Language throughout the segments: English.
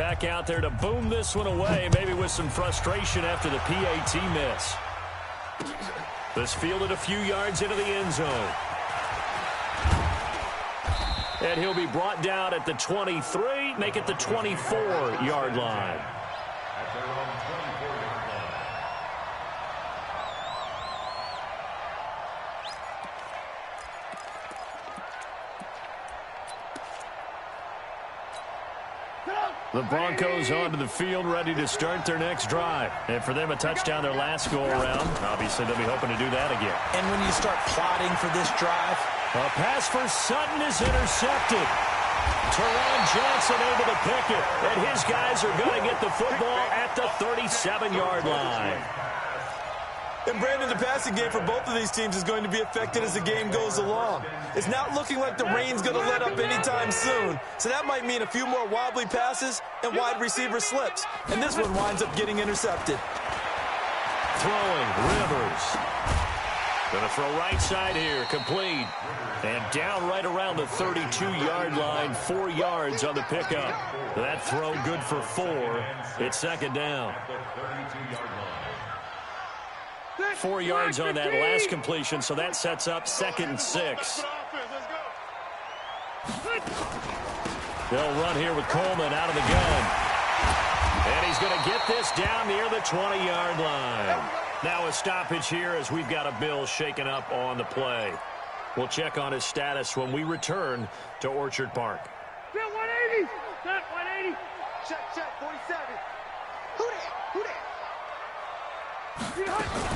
back out there to boom this one away, maybe with some frustration after the PAT miss. This fielded a few yards into the end zone. And he'll be brought down at the 23, make it the 24-yard line. The Broncos onto the field, ready to start their next drive. And for them, a touchdown their last go-around. Obviously, they'll be hoping to do that again. And when you start plotting for this drive, a pass for Sutton is intercepted. Teron Johnson able to pick it. And his guys are going to get the football at the 37-yard line. And, Brandon, the passing game for both of these teams is going to be affected as the game goes along. It's not looking like the rain's going to let up anytime soon, so that might mean a few more wobbly passes and wide receiver slips. And this one winds up getting intercepted. Throwing, Rivers. Going to throw right side here, complete. And down right around the 32-yard line, 4 yards on the pickup. That throw good for 4. It's second down. 4 yards on that last completion, so that sets up 2nd and 6. They'll run here with Coleman out of the gun. And he's going to get this down near the 20-yard line. Now a stoppage here as we've got a Bill shaken up on the play. We'll check on his status when we return to Orchard Park. Set 180. Set 180. Check, 47. Who that?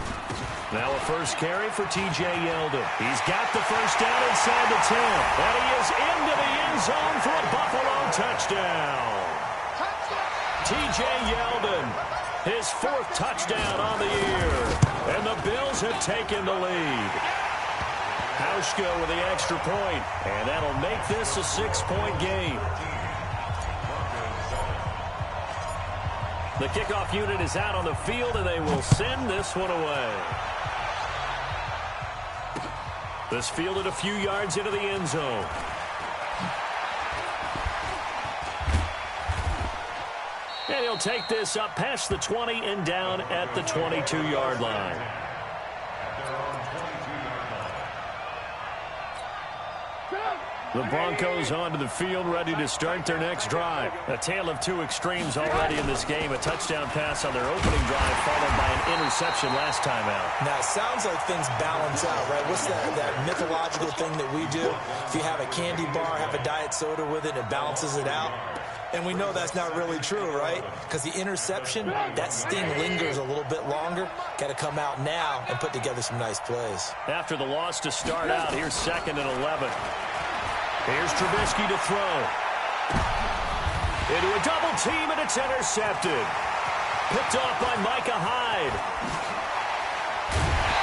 Now a first carry for T.J. Yeldon. He's got the first down inside the 10. And he is into the end zone for a Buffalo touchdown. T.J. Yeldon, his 4th touchdown on the year. And the Bills have taken the lead. Hauschka with the extra point. And that'll make this a 6-point game. The kickoff unit is out on the field, and they will send this one away. This fielded a few yards into the end zone. And he'll take this up past the 20 and down at the 22-yard line. The Broncos onto the field, ready to start their next drive. A tale of two extremes already in this game. A touchdown pass on their opening drive, followed by an interception last time out. Now, it sounds like things balance out, right? What's that mythological thing that we do? If you have a candy bar, have a diet soda with it, it balances it out. And we know that's not really true, right? Because the interception, that sting lingers a little bit longer. Got to come out now and put together some nice plays. After the loss to start out, here's 2nd and 11. Here's Trubisky to throw. Into a double team, and it's intercepted. Picked off by Micah Hyde.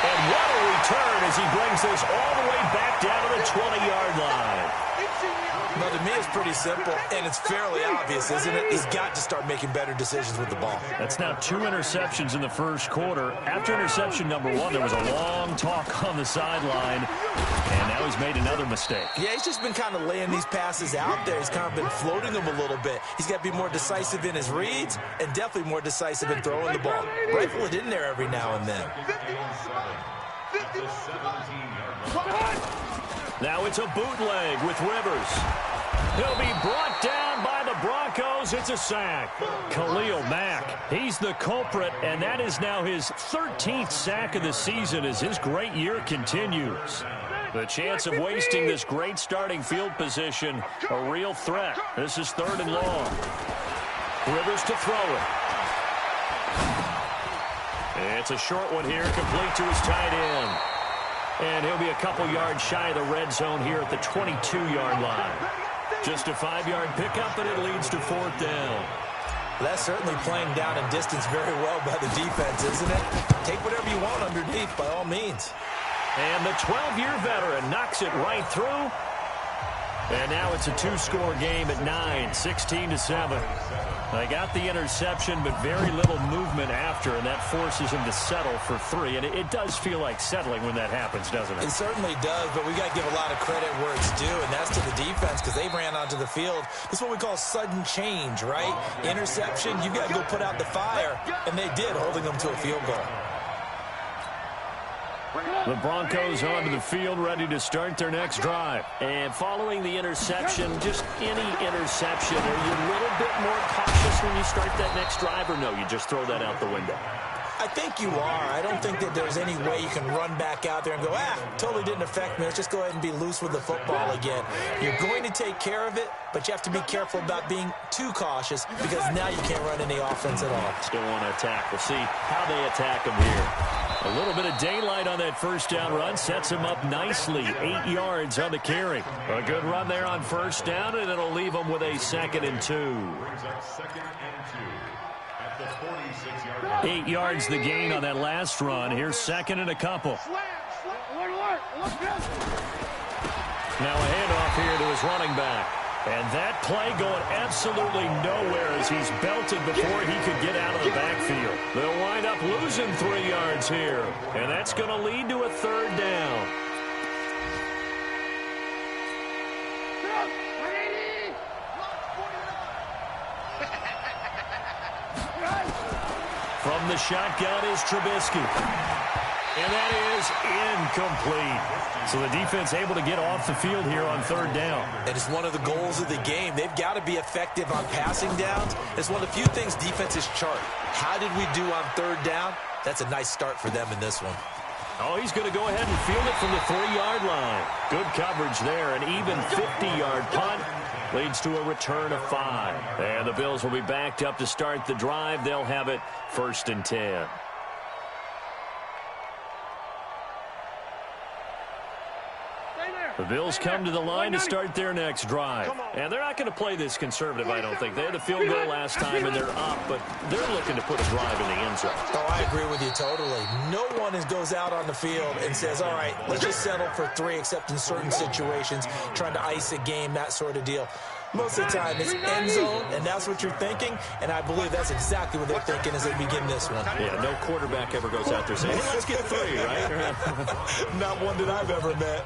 And what a return as he brings this all the way back down to the 20-yard line. No, to me, it's pretty simple, and it's fairly obvious, isn't it? He's got to start making better decisions with the ball. That's now 2 interceptions in the first quarter. After interception number 1, there was a long talk on the sideline, and now he's made another mistake. Yeah, he's just been kind of laying these passes out there. He's kind of been floating them a little bit. He's got to be more decisive in his reads and definitely more decisive in throwing the ball. Rifle it in there every now and then. Now it's a bootleg with Rivers. He'll be brought down by the Broncos. It's a sack. Khalil Mack, he's the culprit, and that is now his 13th sack of the season as his great year continues. The chance of wasting this great starting field position, a real threat. This is 3rd and long. Rivers to throw it. It's a short one here, complete to his tight end. And he'll be a couple yards shy of the red zone here at the 22-yard line. Just a 5-yard pickup, and it leads to 4th down. That's certainly playing down and distance very well by the defense, isn't it? Take whatever you want underneath, by all means. And the 12-year veteran knocks it right through. And now it's a two-score game at 9, 16-7. They got the interception, but very little movement after, and that forces them to settle for 3. And it does feel like settling when that happens, doesn't it? It certainly does, but we got to give a lot of credit where it's due, and that's to the defense because they ran onto the field. This is what we call sudden change, right? Interception, you got to go put out the fire, and they did, holding them to a field goal. The Broncos onto the field, ready to start their next drive. And following the interception, just any interception, are you a little bit more cautious when you start that next drive, or no, you just throw that out the window? I think you are. I don't think that there's any way you can run back out there and go, totally didn't affect me. Let's just go ahead and be loose with the football again. You're going to take care of it, but you have to be careful about being too cautious because now you can't run any offense at all. Still want to attack. We'll see how they attack them here. A little bit of daylight on that first down run sets him up nicely. 8 yards on the carry. A good run there on first down, and it'll leave him with a 2nd and 2. 8 yards the gain on that last run. Here's 2nd and a couple. Now a handoff here to his running back. And that play going absolutely nowhere as he's belted before he could get out of the backfield. They'll wind up losing 3 yards here. And that's going to lead to a 3rd down. From the shotgun is Trubisky. And that is incomplete. So the defense able to get off the field here on 3rd down. And it's one of the goals of the game. They've got to be effective on passing downs. It's one of the few things defenses chart. How did we do on 3rd down? That's a nice start for them in this one. Oh, he's going to go ahead and field it from the 3-yard line. Good coverage there. An even 50-yard punt leads to a return of 5. And the Bills will be backed up to start the drive. They'll have it 1st and 10. The Bills come to the line to start their next drive. And they're not going to play this conservative, I don't think. They had the field goal last time, and they're up, but they're looking to put a drive in the end zone. Oh, I agree with you totally. No one goes out on the field and says, all right, let's just settle for 3, except in certain situations, trying to ice a game, that sort of deal. Most of the time, it's end zone, and that's what you're thinking, and I believe that's exactly what they're thinking as they begin this one. Yeah, no quarterback ever goes out there saying, hey, let's get 3, right? Not one that I've ever met.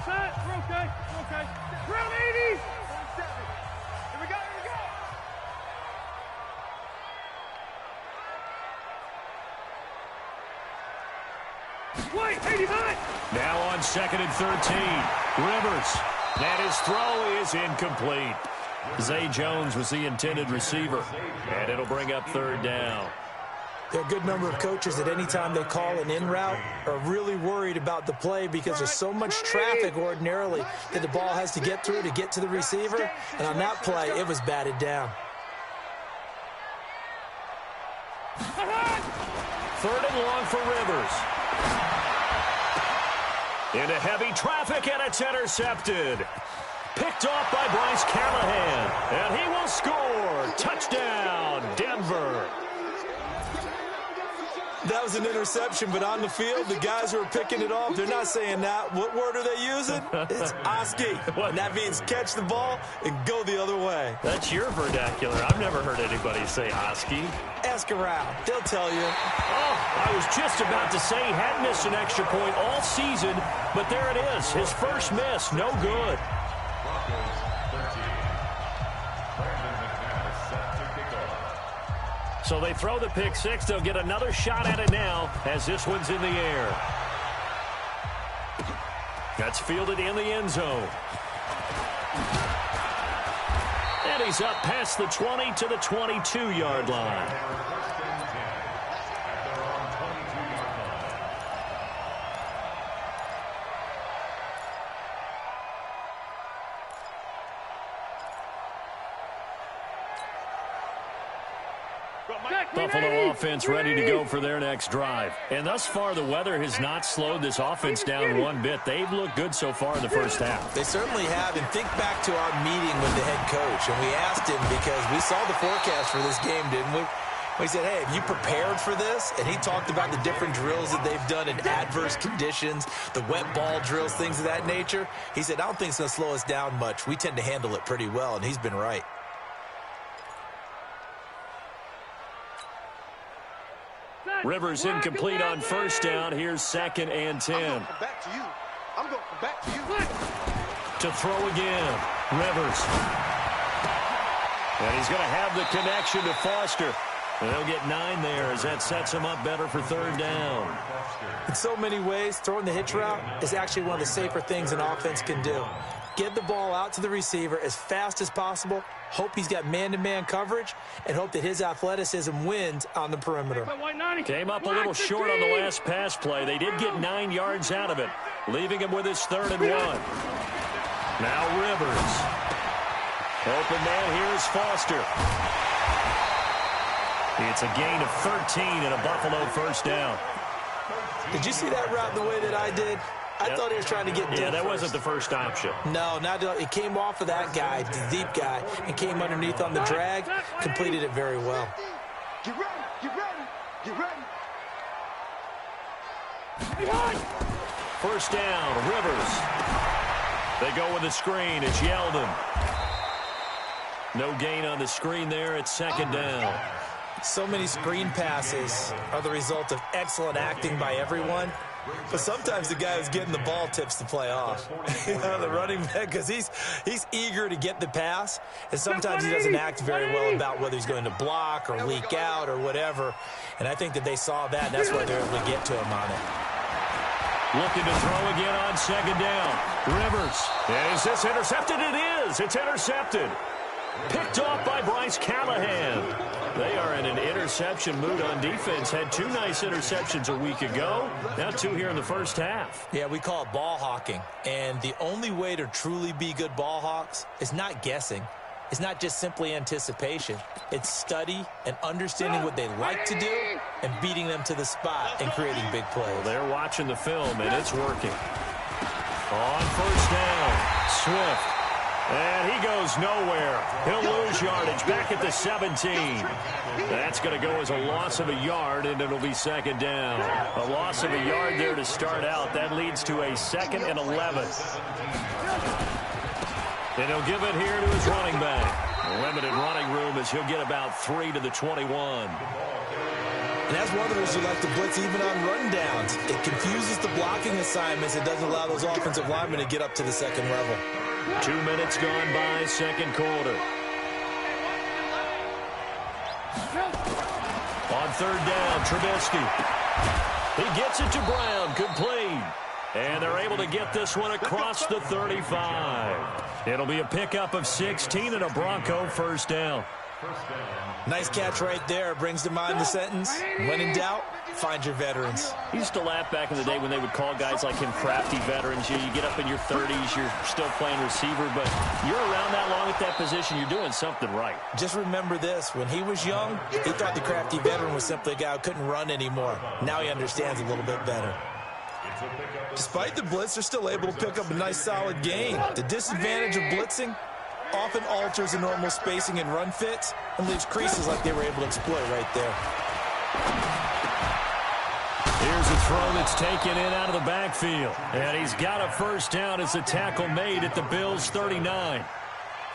We're okay. Round 80. 27. Here we go. Wait, 89. Now on 2nd and 13. Rivers. And his throw is incomplete. Zay Jones was the intended receiver. And it'll bring up 3rd down. There are a good number of coaches that any time they call an in route are really worried about the play because there's so much traffic ordinarily that the ball has to get through to get to the receiver. And on that play, it was batted down. 3rd and long for Rivers. Into heavy traffic, and it's intercepted. Picked off by Bryce Callahan. And he will score. Touchdown, Denver. That was an interception, but on the field, the guys who are picking it off, they're not saying that. What word are they using? It's Oski. And that means catch the ball and go the other way. That's your vernacular. I've never heard anybody say Oski. Ask around. They'll tell you. Oh, I was just about to say he hadn't missed an extra point all season, but there it is. His first miss, no good. So they throw the pick 6. They'll get another shot at it now as this one's in the air. That's fielded in the end zone. And he's up past the 20 to the 22-yard line. Buffalo offense ready to go for their next drive. And thus far, the weather has not slowed this offense down one bit. They've looked good so far in the first half. They certainly have. And think back to our meeting with the head coach. And we asked him because we saw the forecast for this game, didn't we? He said, hey, have you prepared for this? And he talked about the different drills that they've done in adverse conditions, the wet ball drills, things of that nature. He said, I don't think it's going to slow us down much. We tend to handle it pretty well, and he's been right. Rivers incomplete on first down. Here's 2nd and 10. I'm going back to you. To throw again. Rivers. And he's going to have the connection to Foster. And they'll get 9 there as that sets him up better for 3rd down. In so many ways, throwing the hitch route is actually one of the safer things an offense can do. Get the ball out to the receiver as fast as possible, hope he's got man-to-man coverage, and hope that his athleticism wins on the perimeter. Came up a little short on the last pass play. They did get 9 yards out of it, leaving him with his 3rd and 1. Now Rivers. Open man, here's Foster. It's a gain of 13 and a Buffalo first down. Did you see that route the way that I did? I thought he was trying to get deep. Yeah, that wasn't the first option. No, it came off of that guy, the deep guy, and came underneath on the drag, completed it very well. Get ready, get ready, get ready. First down, Rivers. They go with the screen. It's Yeldon. No gain on the screen there. It's 2nd down. So many screen passes are the result of excellent acting by everyone. But sometimes the guy who's getting the ball tips the play off. The running back, because he's eager to get the pass, and sometimes he doesn't act very well about whether he's going to block or leak out or whatever. And I think that they saw that, and that's why they're able to get to him on it. Looking to throw again on 2nd down. Rivers. And is this intercepted? It is. It's intercepted. Picked off by Bryce Callahan. They are in an interception mood on defense. Had 2 nice interceptions a week ago. Now 2 here in the first half. Yeah, we call it ball hawking. And the only way to truly be good ball hawks is not guessing. It's not just simply anticipation. It's study and understanding what they like to do and beating them to the spot and creating big plays. Well, they're watching the film, and it's working. On first down, Swift. And he goes nowhere. He'll lose yardage back at the 17. That's going to go as a loss of a yard, and it'll be 2nd down. A loss of a yard there to start out. That leads to a 2nd and 11. And he'll give it here to his running back. Limited running room as he'll get about 3 to the 21. And that's one of the reasons you like to blitz even on rundowns. It confuses the blocking assignments. It doesn't allow those offensive linemen to get up to the 2nd level. 2 minutes gone by, 2nd quarter. On 3rd down, Trubisky. He gets it to Brown, complete. And they're able to get this one across the 35. It'll be a pickup of 16 and a Bronco first down. Nice catch right there. Brings to mind the sentence, when in doubt, find your veterans. I used to laugh back in the day when they would call guys like him crafty veterans. You get up in your 30s, you're still playing receiver, but you're around that long at that position, you're doing something right. Just remember this. When he was young, he thought the crafty veteran was simply a guy who couldn't run anymore. Now he understands a little bit better. Despite the blitz, they're still able to pick up a nice solid gain. The disadvantage of blitzing often alters the normal spacing and run fits and leaves creases like they were able to exploit right there. Here's a throw that's taken in out of the backfield. And he's got a first down as the tackle made at the Bills' 39.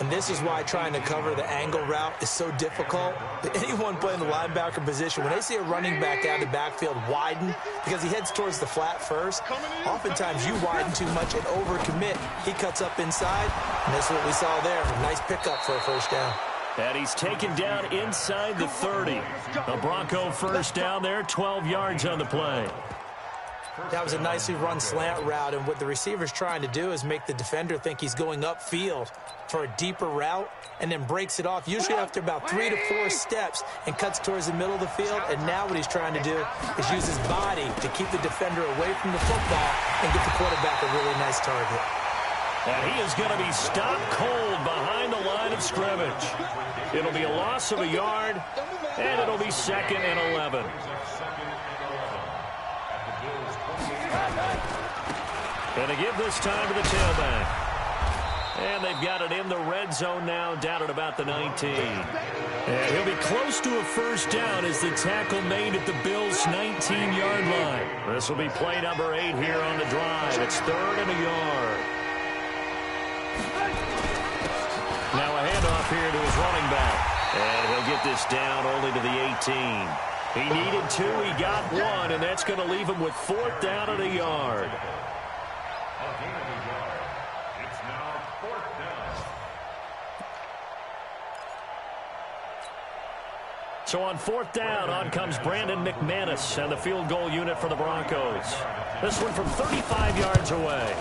And this is why trying to cover the angle route is so difficult. Anyone playing the linebacker position, when they see a running back out of the backfield widen because he heads towards the flat first, oftentimes you widen too much and overcommit. He cuts up inside, and that's what we saw there. A nice pickup for a first down. And he's taken down inside the 30. A Bronco first down there, 12 yards on the play. That was a nicely run slant route, and what the receiver's trying to do is make the defender think he's going upfield for a deeper route and then breaks it off, usually after about 3 to 4 steps, and cuts towards the middle of the field. And now what he's trying to do is use his body to keep the defender away from the football and get the quarterback a really nice target. And he is going to be stopped cold behind the line of scrimmage. It'll be a loss of a yard, and it'll be 2nd and 11. And to give this time to the tailback. And they've got it in the red zone now, down at about the 19. And he'll be close to a first down as the tackle made at the Bills' 19-yard line. This will be play number 8 here on the drive. It's 3rd and a yard. Now a handoff here to his running back. And he'll get this down only to the 18. He needed 2, he got 1, and that's going to leave him with 4th down and a yard. So on 4th down, on comes Brandon McManus and the field goal unit for the Broncos. This one from 35 yards away.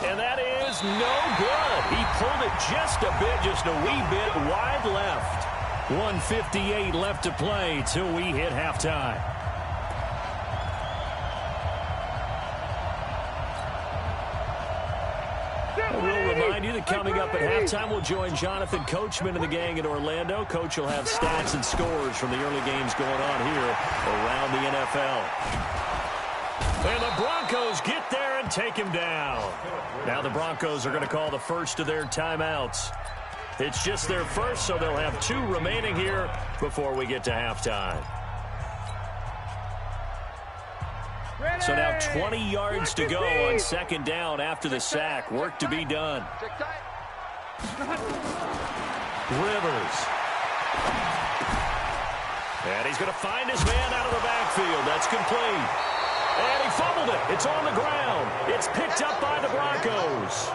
And that is no good. He pulled it just a bit, just a wee bit wide left. 1:58 left to play till we hit halftime. We'll remind you that coming up at halftime, we'll join Jonathan Coachman and the gang in Orlando. Coach will have stats and scores from the early games going on here around the NFL. And the Broncos get there and take him down. Now the Broncos are going to call the first of their timeouts. It's just their first, so they'll have 2 remaining here before we get to halftime. So now 20 yards to go on 2nd down after the sack. Work to be done. Rivers. And he's going to find his man out of the backfield. That's complete. And he fumbled it. It's on the ground. It's picked up by the Broncos.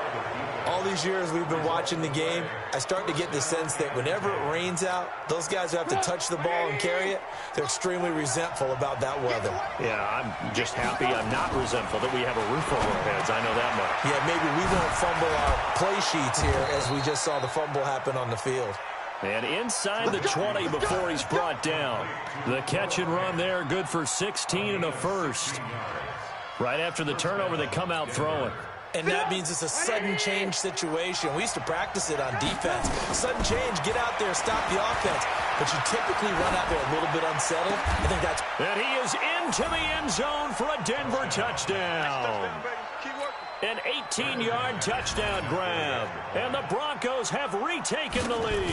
All these years we've been watching the game, I start to get the sense that whenever it rains out, those guys who have to touch the ball and carry it, they're extremely resentful about that weather. Yeah, I'm just happy I'm not resentful that we have a roof over our heads. I know that much. Yeah, maybe we won't fumble our play sheets here as we just saw the fumble happen on the field. And inside the 20 before he's brought down. The catch and run there, good for 16 and a first. Right after the turnover, they come out throwing. And that means it's a sudden change situation. We used to practice it on defense. Sudden change, get out there, stop the offense. But you typically run out there a little bit unsettled. I think that's... And he is into the end zone for a Denver touchdown. An 18-yard touchdown grab. And the Broncos have retaken the lead.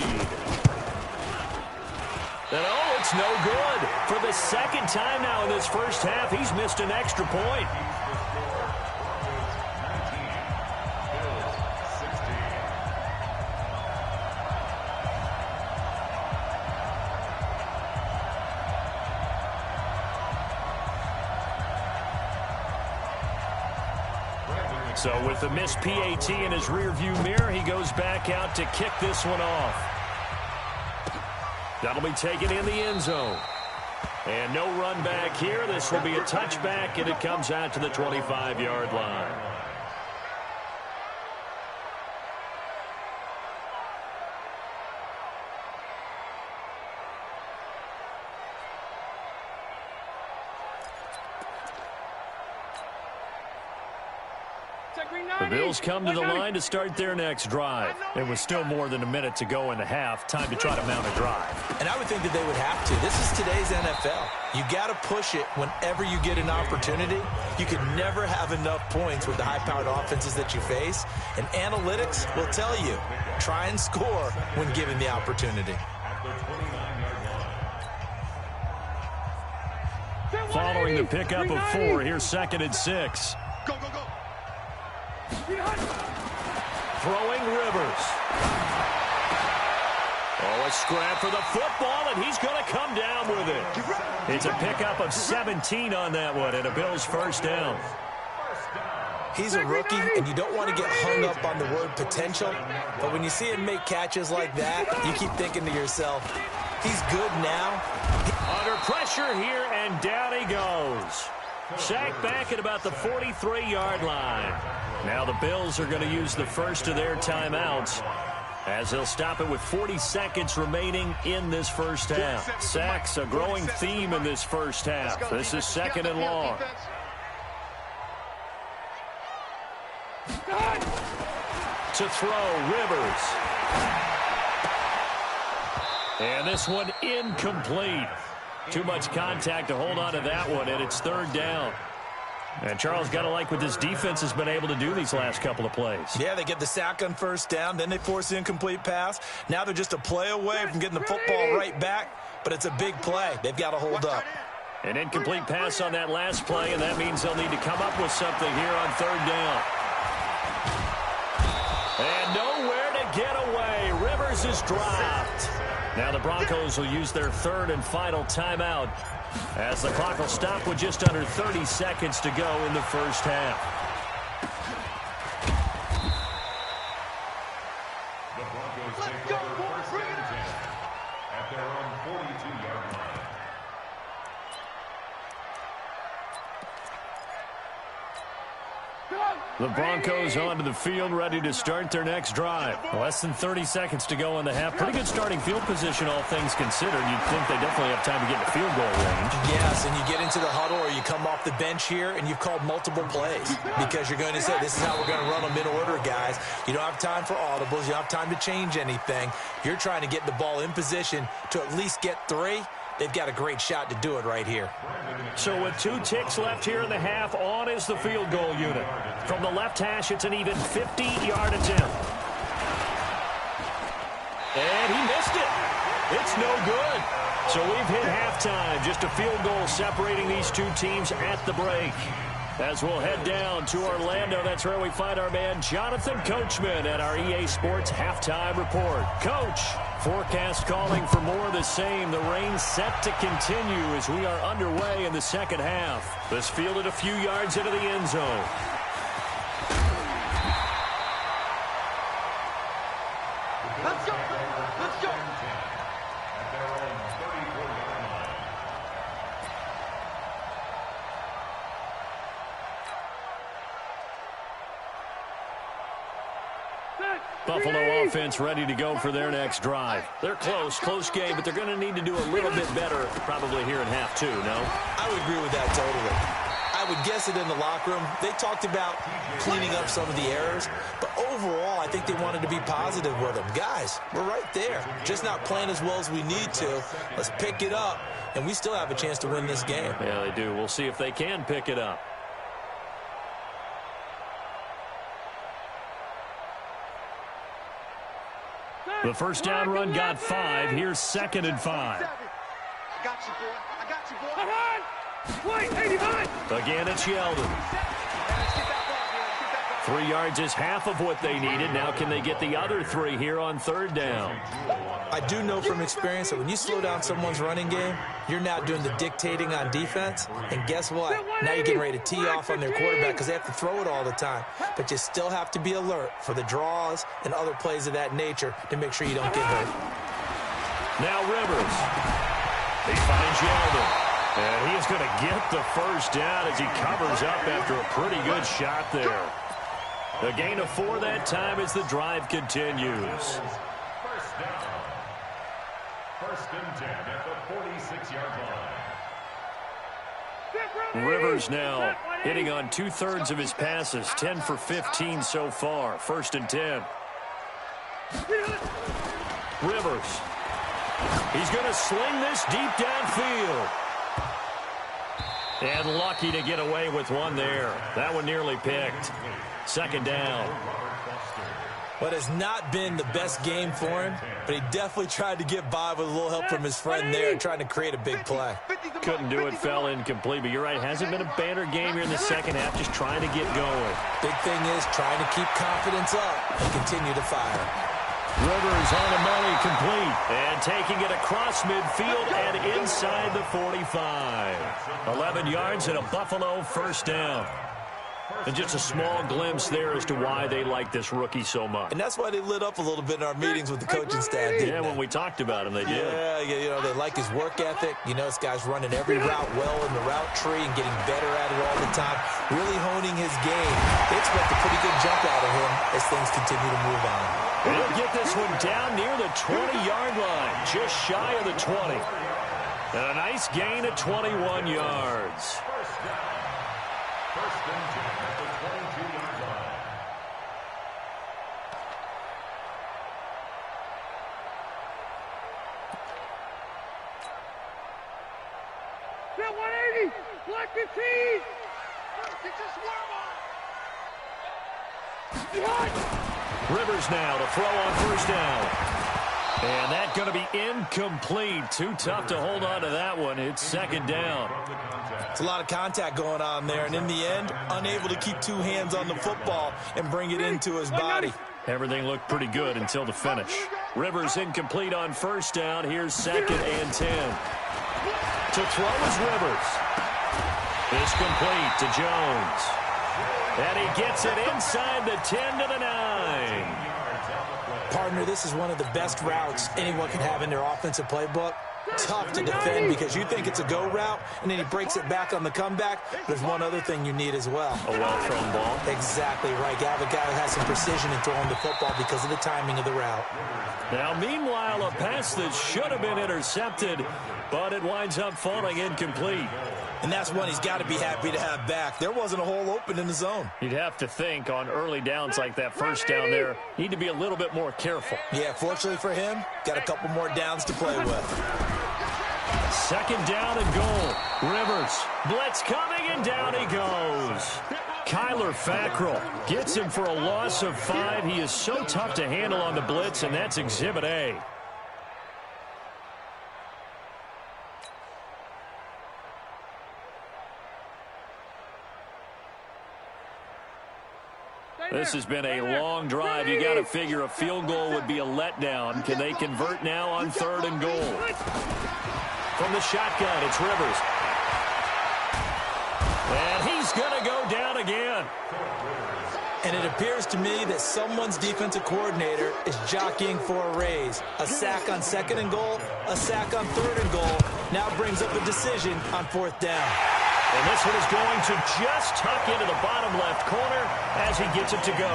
And oh, it's no good. For the 2nd time now in this first half, he's missed an extra point. So with the missed PAT in his rearview mirror, he goes back out to kick this one off. That'll be taken in the end zone. And no run back here. This will be a touchback, and it comes out to the 25-yard line. The Bills come to the line to start their next drive. It was still more than a minute to go in the half. Time to try to mount a drive. And I would think that they would have to. This is today's NFL. You got to push it whenever you get an opportunity. You can never have enough points with the high-powered offenses that you face. And analytics will tell you, try and score when given the opportunity. Following the pickup of 4, here's 2nd and 6. Go, go, go. Throwing Rivers. Oh, a scrap for the football, and he's going to come down with it. It's a pickup of 17 on that one, and a Bills first down. He's a rookie, and you don't want to get hung up on the word potential, but when you see him make catches like that, you keep thinking to yourself, he's good now. Under pressure here, and down he goes. Sacked back at about the 43-yard line. Now the Bills are going to use the first of their timeouts as they'll stop it with 40 seconds remaining in this first half. Sacks, a growing theme in this first half. This is 2nd and long. To throw, Rivers. And this one incomplete. Too much contact to hold on to that one, and it's 3rd down. And Charles, got to like what this defense has been able to do these last couple of plays. Yeah, they get the sack on first down, then they force the incomplete pass. Now they're just a play away from getting the football right back, but it's a big play. They've got to hold up. An incomplete pass on that last play, and that means they'll need to come up with something here on third down. And nowhere to get away. Rivers is dropped. Now the Broncos will use their third and final timeout as the clock will stop with just under 30 seconds to go in the first half. The Broncos take over first and 10 at their own 42-yard line. The Broncos onto the field, ready to start their next drive. Less than 30 seconds to go in the half. Pretty good starting field position, all things considered. You'd think they definitely have time to get in the field goal range. Yes, and you get into the huddle or you come off the bench here and you've called multiple plays because you're going to say, this is how we're going to run them in order, guys. You don't have time for audibles. You don't have time to change anything. You're trying to get the ball in position to at least get 3. They've got a great shot to do it right here. So with 2 ticks left here in the half, on is the field goal unit. From the left hash, it's an even 50-yard attempt. And he missed it. It's no good. So we've hit halftime. Just a field goal separating these two teams at the break. As we'll head down to Orlando, that's where we find our man Jonathan Coachman at our EA Sports Halftime Report. Coach, forecast calling for more of the same. The rain set to continue as we are underway in the second half. This fielded a few yards into the end zone. Let's go! Let's go! At their own 34-yard line. Buffalo offense ready to go for their next drive. They're close game, but they're going to need to do a little bit better probably here in half 2, no? I would agree with that totally. I would guess it in the locker room. They talked about cleaning up some of the errors, but overall, I think they wanted to be positive with them. Guys, we're right there. Just not playing as well as we need to. Let's pick it up, and we still have a chance to win this game. Yeah, they do. We'll see if they can pick it up. The first down run got 5. Here's 2nd and 5. I got you, boy. I got you, boy. Wait, 85. Again, it's Yeldon. 3 yards is half of what they needed. Now can they get the other 3 here on third down? I do know from experience that when you slow down someone's running game, you're now doing the dictating on defense. And guess what? Now you're getting ready to tee off on their quarterback because they have to throw it all the time. But you still have to be alert for the draws and other plays of that nature to make sure you don't get hurt. Now Rivers. He finds Yeldon. And he is going to get the first down as he covers up after a pretty good shot there. A gain of 4 that time as the drive continues. First down. 1st and 10 at the 46-yard line. Rivers now hitting on 2/3 of his passes, 10 for 15 so far. 1st and 10. Rivers. He's going to sling this deep downfield. And lucky to get away with one there. That one nearly picked. 2nd down. What has not been the best game for him, but he definitely tried to get by with a little help from his friend there, trying to create a big play. Couldn't do it, fell incomplete. But you're right, hasn't been a banner game here in the second half, just trying to get going. Big thing is trying to keep confidence up and continue to fire. Rivers on the money, complete. And taking it across midfield and inside the 45. 11 yards and a Buffalo first down. And just a small glimpse there as to why they like this rookie so much. And that's why they lit up a little bit in our meetings with the coaching staff, didn't Yeah, they? when we talked about him, they did. Yeah, you know, they like his work ethic. You know, this guy's running every route well in the route tree and getting better at it all the time, really honing his game. They expect a pretty good jump out of him as things continue to move on. And he'll get this one down near the 20-yard line, just shy of the 20. And a nice gain of 21 yards. First and 10 at the 22-yard line. Get 180. Black 15. Rivers now to throw on first down. And that's going to be incomplete. Too tough to hold on to that one. It's second down. It's a lot of contact going on there, and in the end, unable to keep two hands on the football and bring it into his body. Everything looked pretty good until the finish. Rivers incomplete on first down. Here's second and 10. To throw is Rivers. It's complete to Jones. And he gets it inside the 10 to the 9. Partner, this is one of the best routes anyone can have in their offensive playbook. Tough to defend because you think it's a go route, and then he breaks it back on the comeback. There's one other thing you need as well. A well-thrown ball. Exactly right. You have a guy who has some precision in throwing the football because of the timing of the route. Now, meanwhile, a pass that should have been intercepted, but it winds up falling incomplete. And that's one he's got to be happy to have back. There wasn't a hole open in the zone. You'd have to think on early downs like that first down there, need to be a little bit more careful. Yeah, fortunately for him, got a couple more downs to play with. Second down and goal. Rivers, blitz coming, and down he goes. Kyler Fackrell gets him for a loss of 5. He is so tough to handle on the blitz, and that's Exhibit A. This has been a long drive. You got to figure a field goal would be a letdown. Can they convert now on third and goal? From the shotgun, it's Rivers. And he's going to go down again. And it appears to me that someone's defensive coordinator is jockeying for a raise. A sack on second and goal, a sack on third and goal. Now brings up a decision on fourth down. And this one is going to just tuck into the bottom left corner as he gets it to go.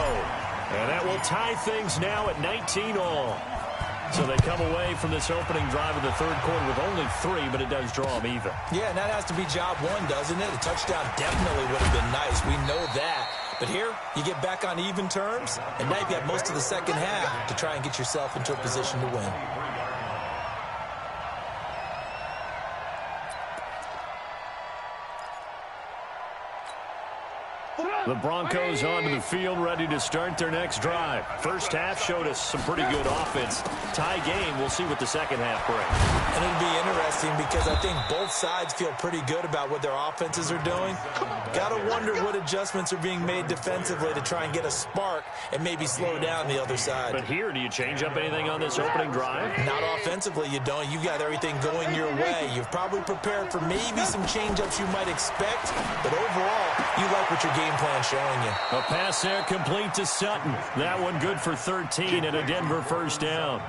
And that will tie things now at 19 all. So they come away from this opening drive of the third quarter with only 3, but it does draw them even. Yeah, and that has to be job one, doesn't it? A touchdown definitely would have been nice. We know that. But here, you get back on even terms, and now you have most of the second half to try and get yourself into a position to win. The Broncos onto the field, ready to start their next drive. First half showed us some pretty good offense. Tie game, we'll see what the second half brings. And it'll be interesting because I think both sides feel pretty good about what their offenses are doing. Got to wonder what adjustments are being made defensively to try and get a spark and maybe slow down the other side. But here, do you change up anything on this opening drive? Not offensively, you don't. You got everything going your way. You've probably prepared for maybe some change-ups you might expect, but overall, you like what your game plan showing you. A pass there complete to Sutton. That one good for 13 and a Denver first down.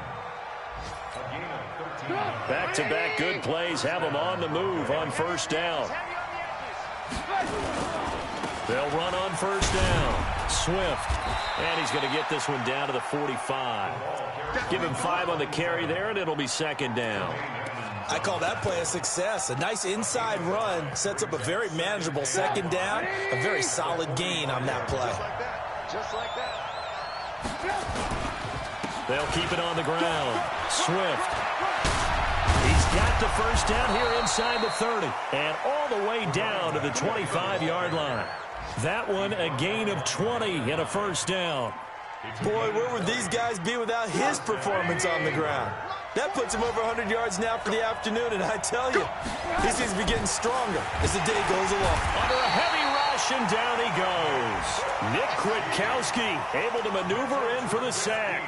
Back-to-back good plays have them on the move on first down. They'll run on first down. Swift. And he's going to get this one down to the 45. Give him 5 on the carry there, and it'll be second down. I call that play a success. A nice inside run sets up a very manageable second down. A very solid gain on that play. Just like that. They'll keep it on the ground. Swift. He's got the first down here inside the 30. And all the way down to the 25-yard line. That one a gain of 20 and a first down. Boy, where would these guys be without his performance on the ground? That puts him over 100 yards now for the afternoon, and I tell you, he seems to be getting stronger as the day goes along. Under a heavy rush, and down he goes. Nick Kwiatkowski able to maneuver in for the sack.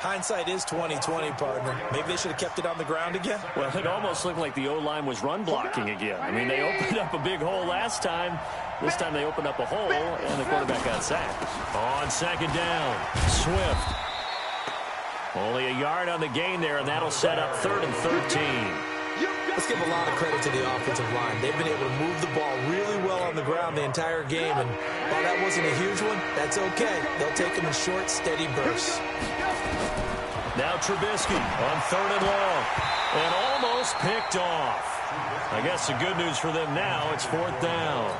Hindsight is 20/20, partner. Maybe they should have kept it on the ground again. Well, it almost looked like the O-line was run blocking again. I mean, they opened up a big hole last time. This time they opened up a hole, and the quarterback got sacked. On second down, Swift. Only a yard on the gain there, and that'll set up 3rd and 13. Let's give a lot of credit to the offensive line. They've been able to move the ball really well on the ground the entire game, and while that wasn't a huge one, that's okay. They'll take them in short, steady bursts. Now Trubisky on 3rd and long, and almost picked off. I guess the good news for them now, it's 4th down.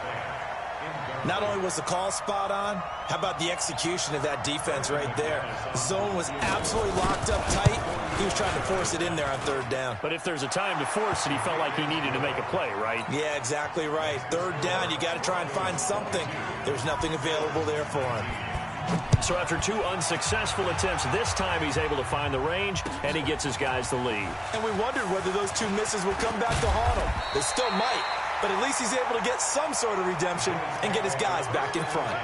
Not only was the call spot on, how about the execution of that defense right there? The zone was absolutely locked up tight. He was trying to force it in there on third down. But if there's a time to force it, he felt like he needed to make a play, right? Yeah, exactly right. Third down, you got to try and find something. There's nothing available there for him. So after 2 unsuccessful attempts, this time he's able to find the range, and he gets his guys the lead. And we wondered whether those 2 misses would come back to haunt him. They still might, but at least he's able to get some sort of redemption and get his guys back in front.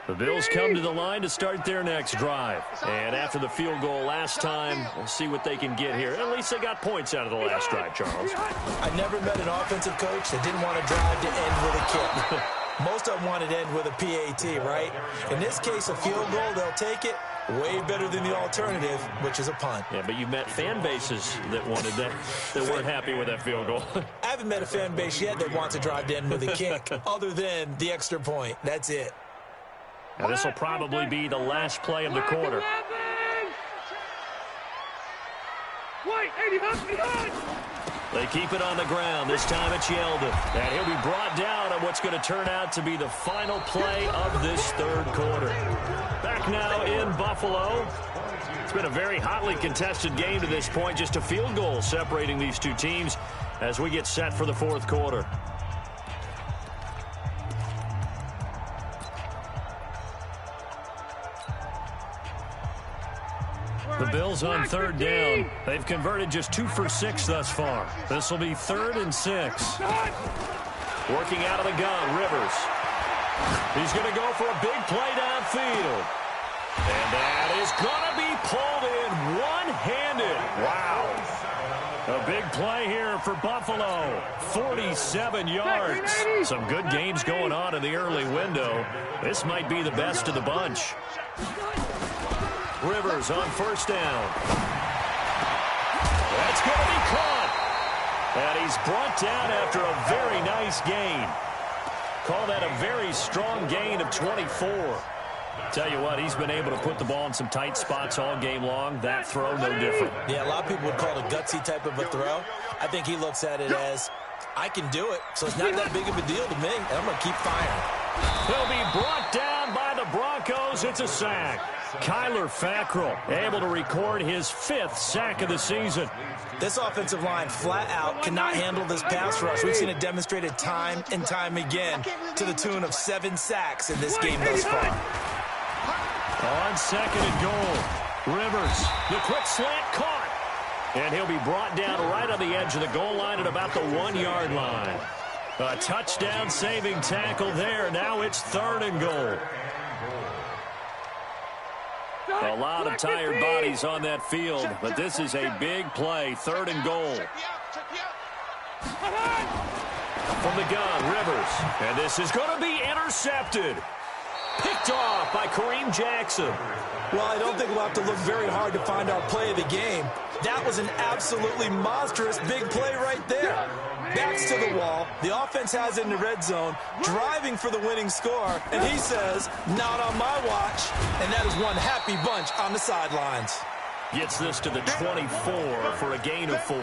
The Bills come to the line to start their next drive. And after the field goal last time, we'll see what they can get here. At least they got points out of the last drive, Charles. I never met an offensive coach that didn't want to drive to end with a kick. Most of them wanted to end with a PAT, right? In this case, a field goal, they'll take it. Way better than the alternative, which is a punt. Yeah, but you've met fan bases that wanted that weren't happy with that field goal. I haven't met a fan base yet that wants to drive to end with a kick, other than the extra point. That's it. Now, this will probably be the last play of the quarter. They keep it on the ground. This time it's Yeldon. And he'll be brought down on what's going to turn out to be the final play of this third quarter. Back now in Buffalo. It's been a very hotly contested game to this point. Just a field goal separating these two teams as we get set for the fourth quarter. The Bills on third down. They've converted just 2 for 6 thus far. This will be 3rd and 6. Working out of the gun, Rivers. He's going to go for a big play downfield. And that is going to be pulled in one-handed. Wow. A big play here for Buffalo. 47 yards. Some good games going on in the early window. This might be the best of the bunch. Rivers on first down. That's going to be caught. And he's brought down after a very nice gain. Call that a very strong gain of 24. Tell you what, he's been able to put the ball in some tight spots all game long. That throw, no different. Yeah, a lot of people would call it a gutsy type of a throw. I think he looks at it as, I can do it, so it's not that big of a deal to me, and I'm going to keep firing. He'll be brought down by the Broncos. It's a sack. Kyler Fackrell able to record his 5th sack of the season. This offensive line flat out cannot handle this pass rush. We've seen it demonstrated time and time again to the tune of 7 sacks in this game thus far. On 2nd and goal, Rivers, the quick slant caught. And he'll be brought down right on the edge of the goal line at about the 1-yard line. A touchdown saving tackle there. Now it's 3rd and goal. A lot of tired bodies on that field, but this is a big play. 3rd and goal. From the gun, Rivers. And this is going to be intercepted. Picked off by Kareem Jackson. Well, I don't think we'll have to look very hard to find our play of the game. That was an absolutely monstrous big play right there. Backs to the wall. The offense has it in the red zone, driving for the winning score. And he says, not on my watch. And that is one happy bunch on the sidelines. Gets this to the 24 for a gain of 4.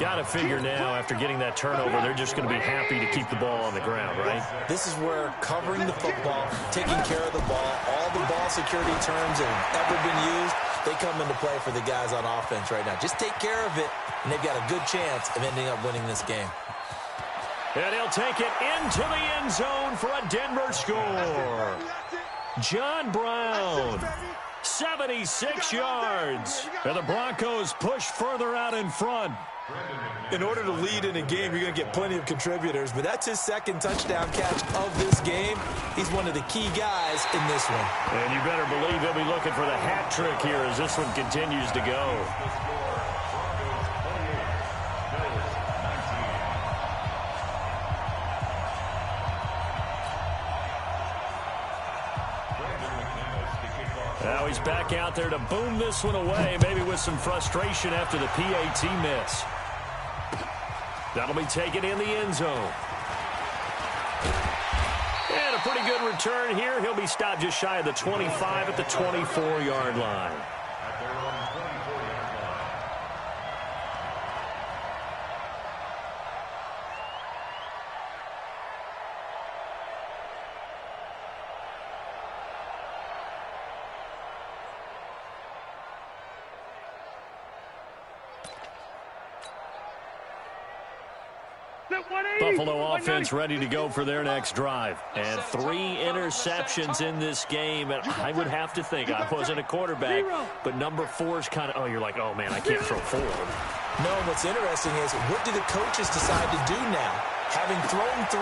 Got to figure now, after getting that turnover, they're just going to be happy to keep the ball on the ground, right? This is where covering the football, taking care of the ball, all the ball security terms that have ever been used, they come into play for the guys on offense right now. Just take care of it, and they've got a good chance of ending up winning this game. And he'll take it into the end zone for a Denver score. John Brown, 76 yards. And the Broncos push further out in front. In order to lead in a game, you're going to get plenty of contributors, but that's his 2nd touchdown catch of this game. He's one of the key guys in this one. And you better believe he'll be looking for the hat trick here as this one continues to go. Now he's back out there to boom this one away, maybe with some frustration after the PAT miss. That'll be taken in the end zone. And a pretty good return here. He'll be stopped just shy of the 25 at the 24-yard line. Buffalo offense ready to go for their next drive. And 3 interceptions in this game. And I would have to think, I wasn't a quarterback, but number 4 is kind of, oh, you're like, oh, man, I can't throw 4. No, what's interesting is, what do the coaches decide to do now? Having thrown 3,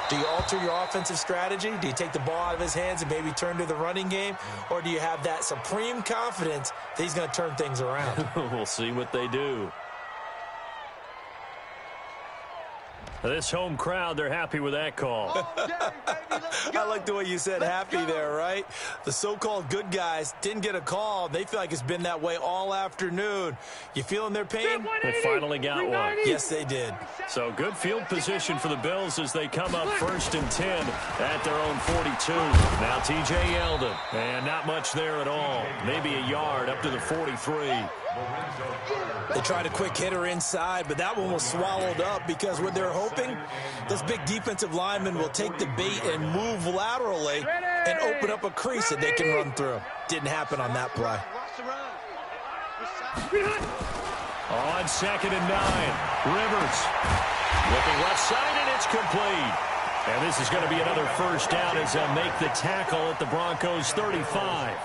do you alter your offensive strategy? Do you take the ball out of his hands and maybe turn to the running game? Or do you have that supreme confidence that he's going to turn things around? We'll see what they do. This home crowd, they're happy with that call. I like the way you said happy there, right? The so-called good guys didn't get a call. They feel like it's been that way all afternoon. You feeling their pain? They finally got one. Yes, they did. So good field position for the Bills as they come up 1st and 10 at their own 42. Now TJ Yeldon. And not much there at all. Maybe a yard up to the 43. They tried a quick hitter inside, but that one was swallowed up because what they're hoping, those big defensive linemen will take the bait and move laterally and open up a crease that they can run through. Didn't happen on that play. On 2nd and 9, Rivers looking left side, and it's complete. And this is going to be another first down as they'll make the tackle at the Broncos' 35.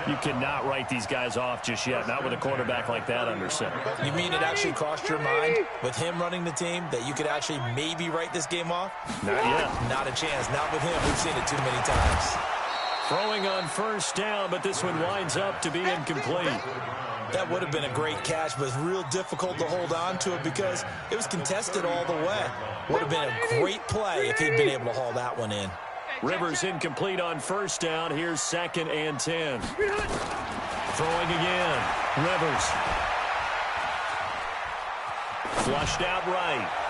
You cannot write these guys off just yet, not with a quarterback like that under center. You mean it actually crossed your mind with him running the team that you could actually maybe write this game off? Not yet. Not a chance. Not with him. We've seen it too many times. Throwing on first down, but this one winds up to be incomplete. That would have been a great catch, but it's real difficult to hold on to it because it was contested all the way. Would have been a great play if he'd been able to haul that one in. Rivers incomplete on first down. Here's 2nd and 10. Throwing again. Rivers. Flushed out right.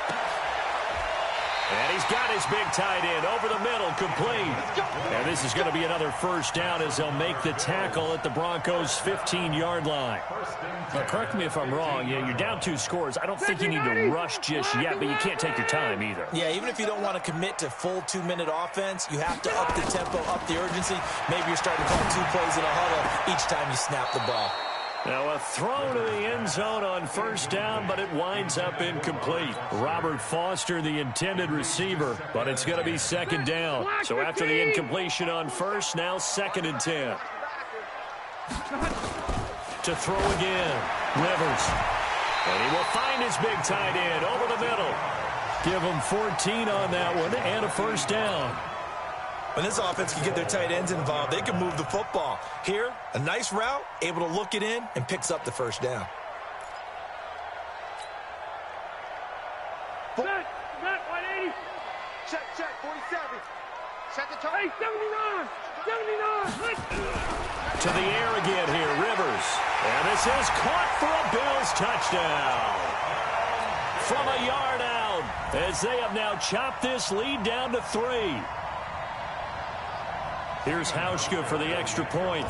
And he's got his big tight end over the middle, complete. And this is going to be another first down as they'll make the tackle at the Broncos' 15-yard line. Now, correct me if I'm wrong. You're down 2 scores. I don't think you need to rush just yet, but you can't take your time either. Yeah, even if you don't want to commit to full 2-minute offense, you have to up the tempo, up the urgency. Maybe you're starting to call 2 plays in a huddle each time you snap the ball. Now a throw to the end zone on first down, but it winds up incomplete. Robert Foster, the intended receiver, but it's going to be 2nd down. So after the incompletion on first, now 2nd and 10. To throw again, Rivers. And he will find his big tight end over the middle. Give him 14 on that one and a first down. When this offense can get their tight ends involved, they can move the football. Here, a nice route, able to look it in, and picks up the first down. Set, 180. Check, 47. Set the target. Hey, 79. To the air again here, Rivers. And this is caught for a Bills touchdown. From a yard out, as they have now chopped this lead down to 3. Here's Hauschka for the extra point.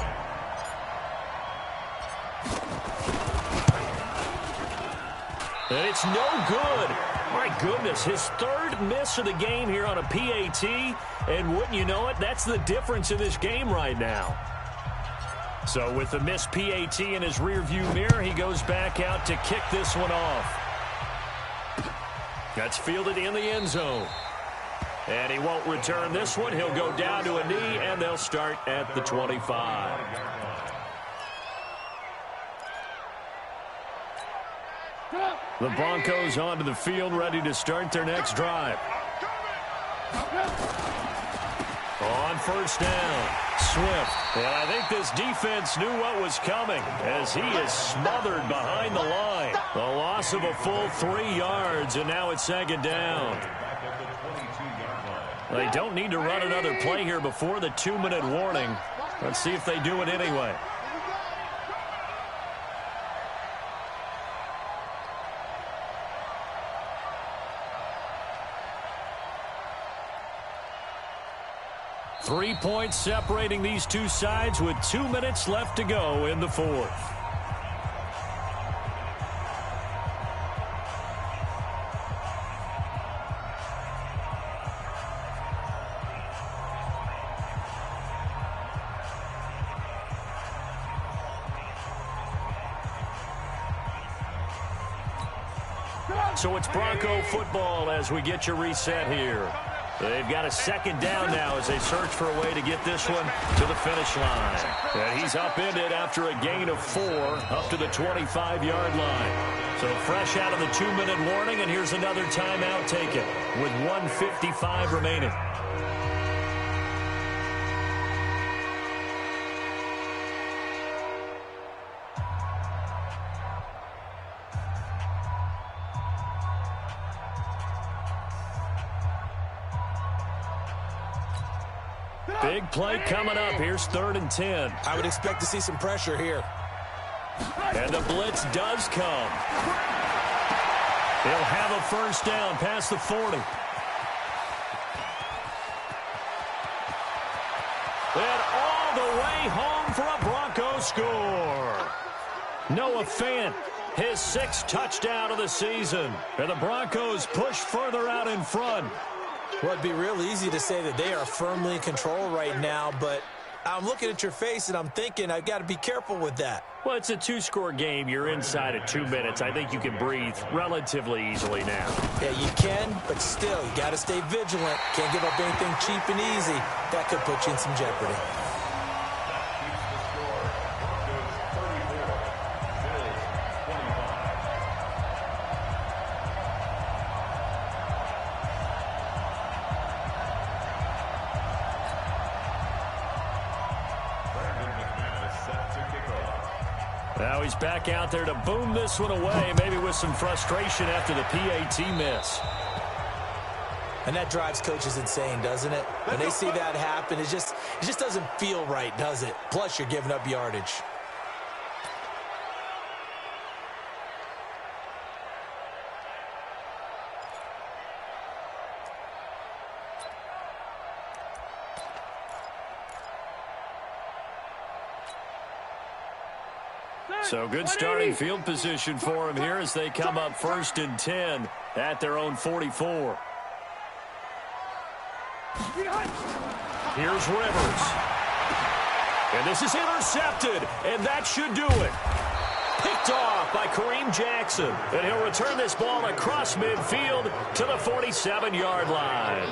And it's no good. My goodness, his 3rd miss of the game here on a PAT. And wouldn't you know it, that's the difference in this game right now. So with the missed PAT in his rearview mirror, he goes back out to kick this one off. That's fielded in the end zone. And he won't return this one. He'll go down to a knee, and they'll start at the 25. The Broncos onto the field, ready to start their next drive. On first down, Swift. And I think this defense knew what was coming as he is smothered behind the line. The loss of a full 3 yards, and now it's 2nd down. They don't need to run another play here before the 2-minute warning. Let's see if they do it anyway. 3 points separating these two sides with 2 minutes left to go in the fourth. So it's Bronco football as we get your reset here. They've got a second down now as they search for a way to get this one to the finish line. And he's upended after a gain of 4 up to the 25-yard line. So fresh out of the 2-minute warning, and here's another timeout taken with 1:55 remaining. Big play coming up. Here's 3rd and 10. I would expect to see some pressure here. And the blitz does come. He'll have a first down past the 40. And all the way home for a Broncos score. Noah Fant, his 6th touchdown of the season. And the Broncos push further out in front. Well, it'd be real easy to say that they are firmly in control right now, but I'm looking at your face and I'm thinking I've got to be careful with that. Well, it's a 2-score game. You're inside of 2 minutes. I think you can breathe relatively easily now. Yeah, you can, but still, you got to stay vigilant. Can't give up anything cheap and easy. That could put you in some jeopardy. Now he's back out there to boom this one away, maybe with some frustration after the PAT miss. And that drives coaches insane, doesn't it? When they see that happen, it just doesn't feel right, does it? Plus, you're giving up yardage. So good starting field position for him here as they come up 1st and 10 at their own 44. Here's Rivers. And this is intercepted, and that should do it. Picked off by Kareem Jackson. And he'll return this ball across midfield to the 47-yard line.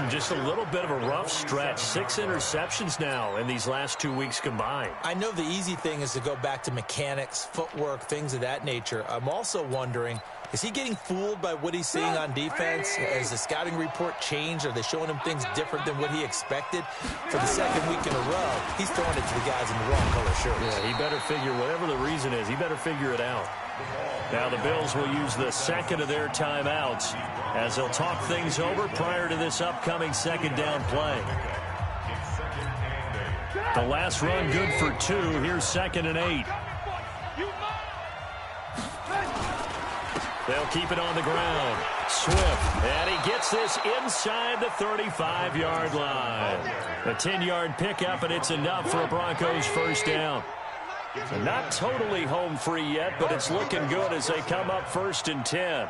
Just a little bit of a rough stretch. 6 interceptions now in these last 2 weeks combined. I know the easy thing is to go back to mechanics, footwork, things of that nature. I'm also wondering, is he getting fooled by what he's seeing on defense? Has the scouting report changed? Are they showing him things different than what he expected? For the 2nd week in a row, he's throwing it to the guys in the wrong color shirts. Yeah, he better figure, whatever the reason is, he better figure it out. Now the Bills will use the 2nd of their timeouts as they'll talk things over prior to this upcoming 2nd down play. The last run good for 2. Here's 2nd and 8. They'll keep it on the ground. Swift, and he gets this inside the 35-yard line. A 10-yard pickup, and it's enough for a Broncos first down. So not totally home free yet, but it's looking good as they come up 1st and 10.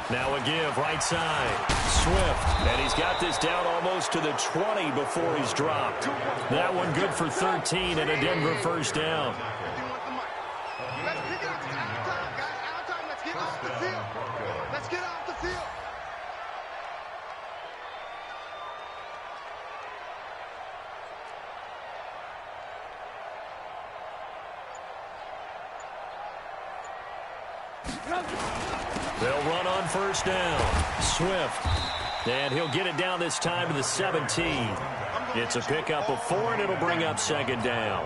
Now a give right side. Swift, and he's got this down almost to the 20 before he's dropped. That one good for 13 and a Denver first down. Let's get off the field. They'll run on first down. Swift. And he'll get it down this time to the 17. It's a pickup of 4, and it'll bring up 2nd down.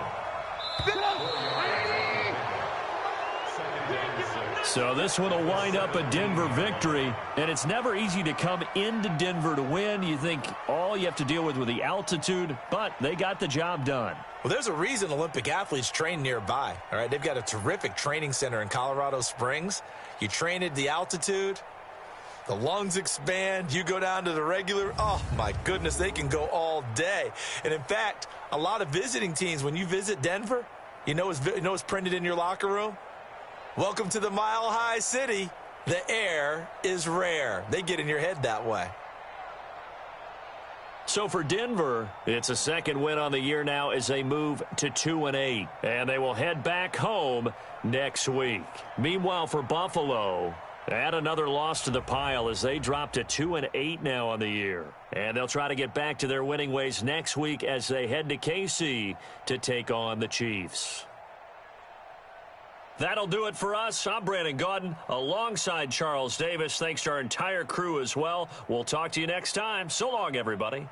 So this one will wind up a Denver victory, and it's never easy to come into Denver to win. You think all you have to deal with the altitude, but they got the job done. Well, there's a reason Olympic athletes train nearby, all right? They've got a terrific training center in Colorado Springs. You train at the altitude, the lungs expand, you go down to the regular, oh, my goodness, they can go all day. And, in fact, a lot of visiting teams, when you visit Denver, you know what's printed in your locker room? Welcome to the Mile High City. The air is rare. They get in your head that way. So for Denver, it's a second win on the year now as they move to 2-8. And they will head back home next week. Meanwhile, for Buffalo, add another loss to the pile as they drop to 2-8 now on the year. And they'll try to get back to their winning ways next week as they head to KC to take on the Chiefs. That'll do it for us. I'm Brandon Gaudin alongside Charles Davis. Thanks to our entire crew as well. We'll talk to you next time. So long, everybody.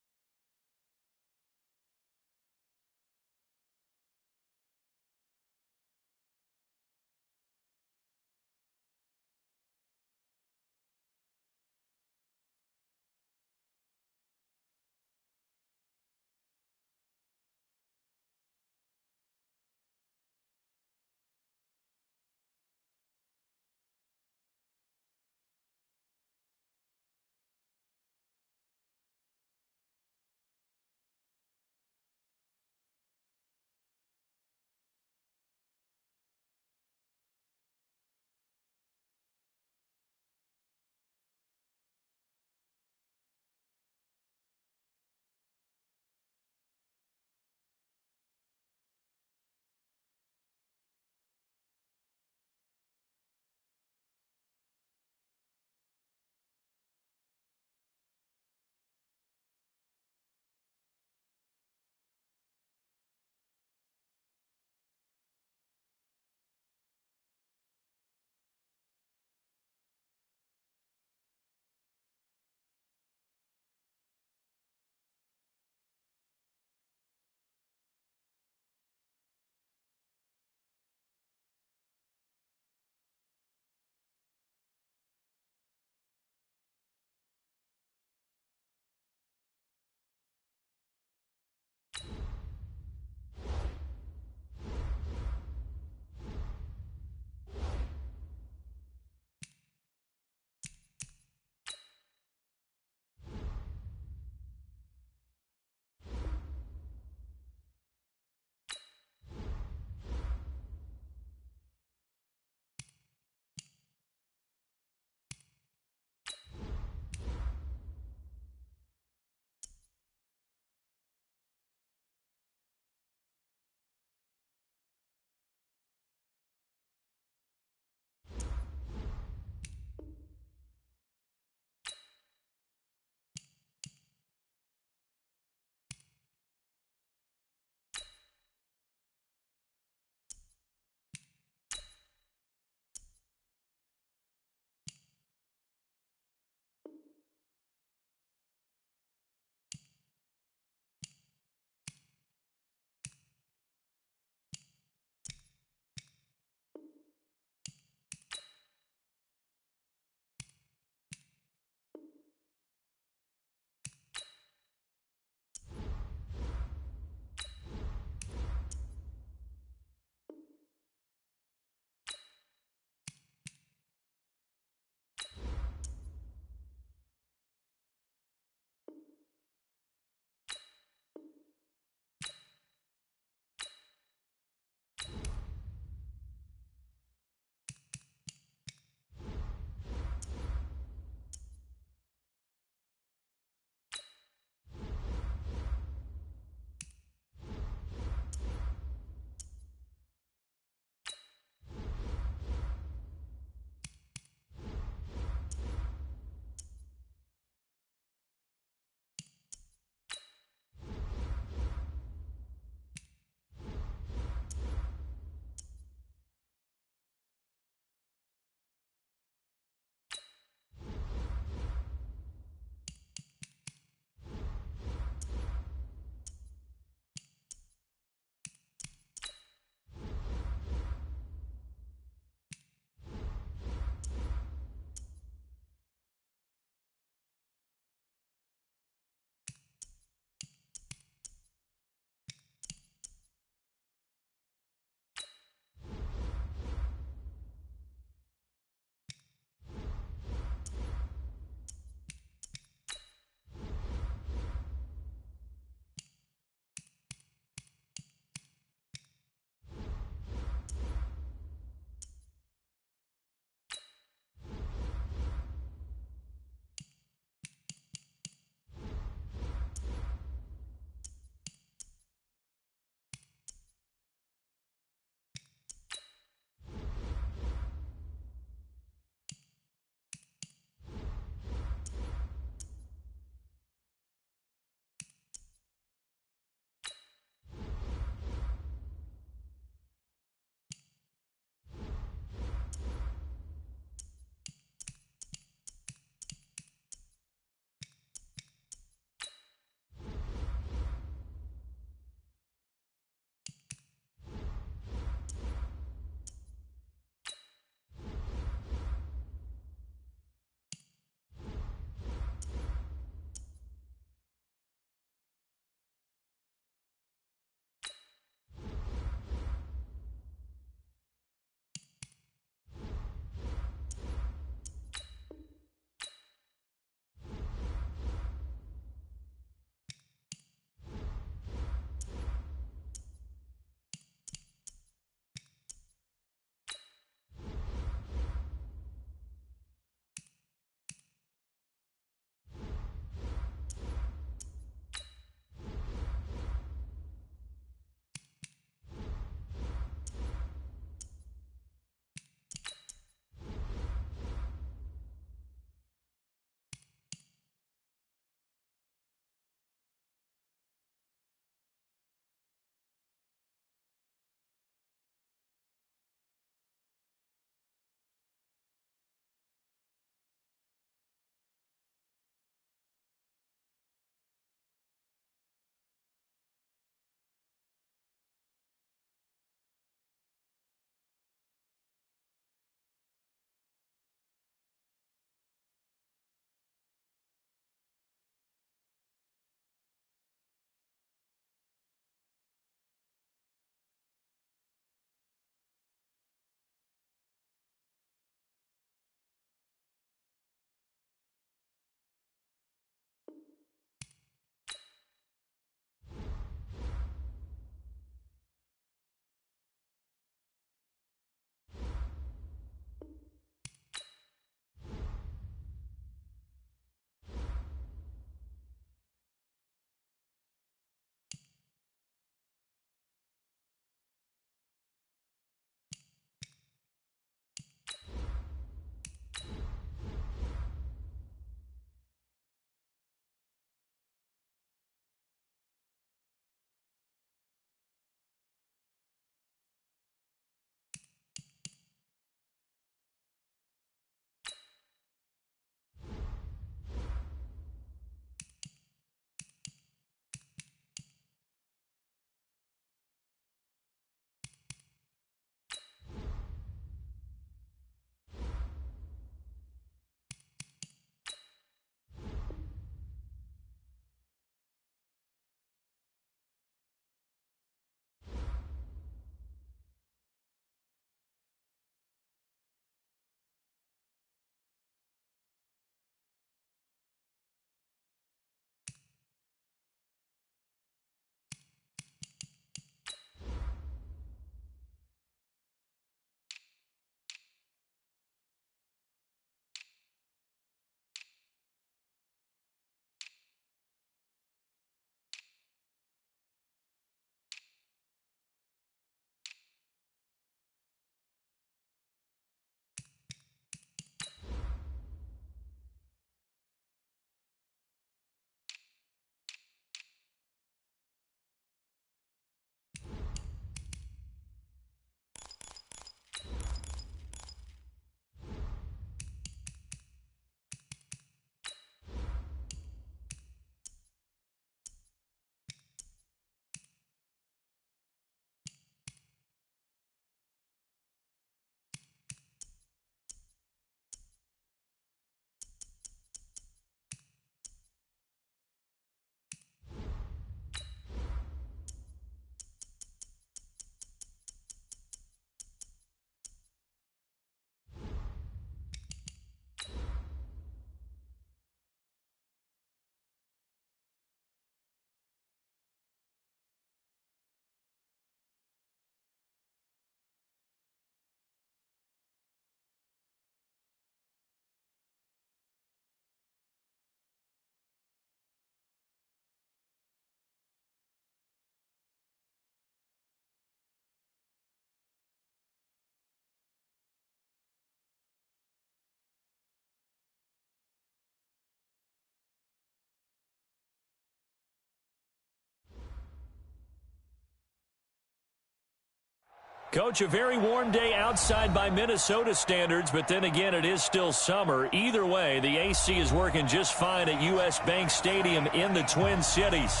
Coach, a very warm day outside by Minnesota standards, but then again, it is still summer. Either way, the AC is working just fine at U.S. Bank Stadium in the Twin Cities.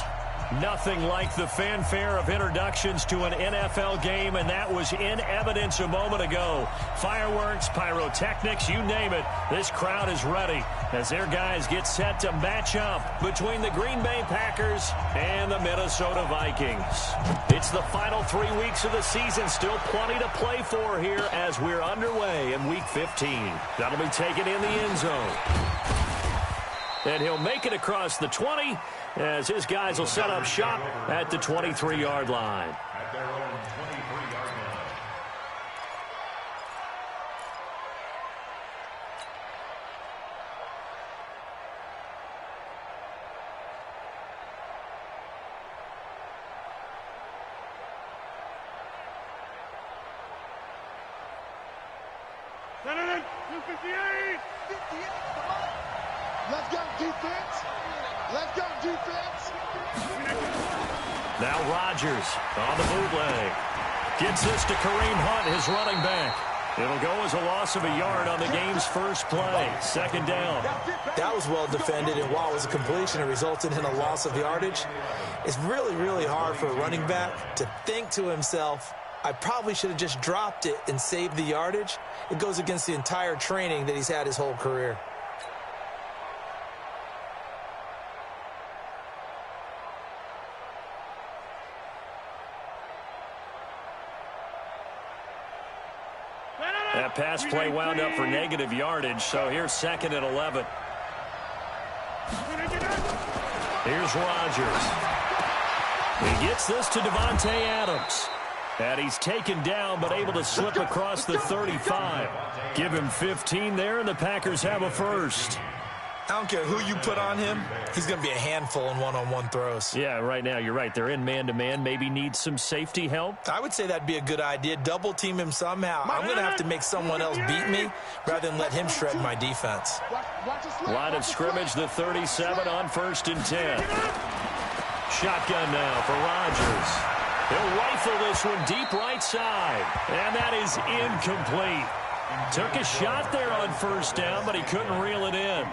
Nothing like the fanfare of introductions to an NFL game, and that was in evidence a moment ago. Fireworks, pyrotechnics, you name it. This crowd is ready as their guys get set to match up between the Green Bay Packers and the Minnesota Vikings. It's the final 3 weeks of the season. Still plenty to play for here as we're underway in Week 15. That'll be taken in the end zone. And he'll make it across the 20 as his guys will set up shop at the 23-yard line. At their own 23-yard line. Senator, 258! 58, come on! Let's go, defense! Let's go, defense! Now Rodgers on the bootleg. Gets this to Kareem Hunt, his running back. It'll go as a loss of a yard on the game's first play. Second down. That was well defended, and while it was a completion, it resulted in a loss of yardage. It's really, really hard for a running back to think to himself, I probably should have just dropped it and saved the yardage. It goes against the entire training that he's had his whole career. That pass play wound up for negative yardage, so here's 2nd and 11. Here's Rodgers. He gets this to Davante Adams. And he's taken down, but able to slip across the 35. Give him 15 there, and the Packers have a first. I don't care who you put on him, he's going to be a handful in one-on-one throws. Yeah, right now, you're right. They're in man-to-man. Maybe need some safety help. I would say that'd be a good idea. Double team him somehow. I'm going to have to make someone else beat me rather than let him shred my defense. Line of scrimmage, the 37 on 1st and 10. Shotgun now for Rodgers. He'll rifle this one deep right side. And that is incomplete. Took a shot there on 1st down, but he couldn't reel it in.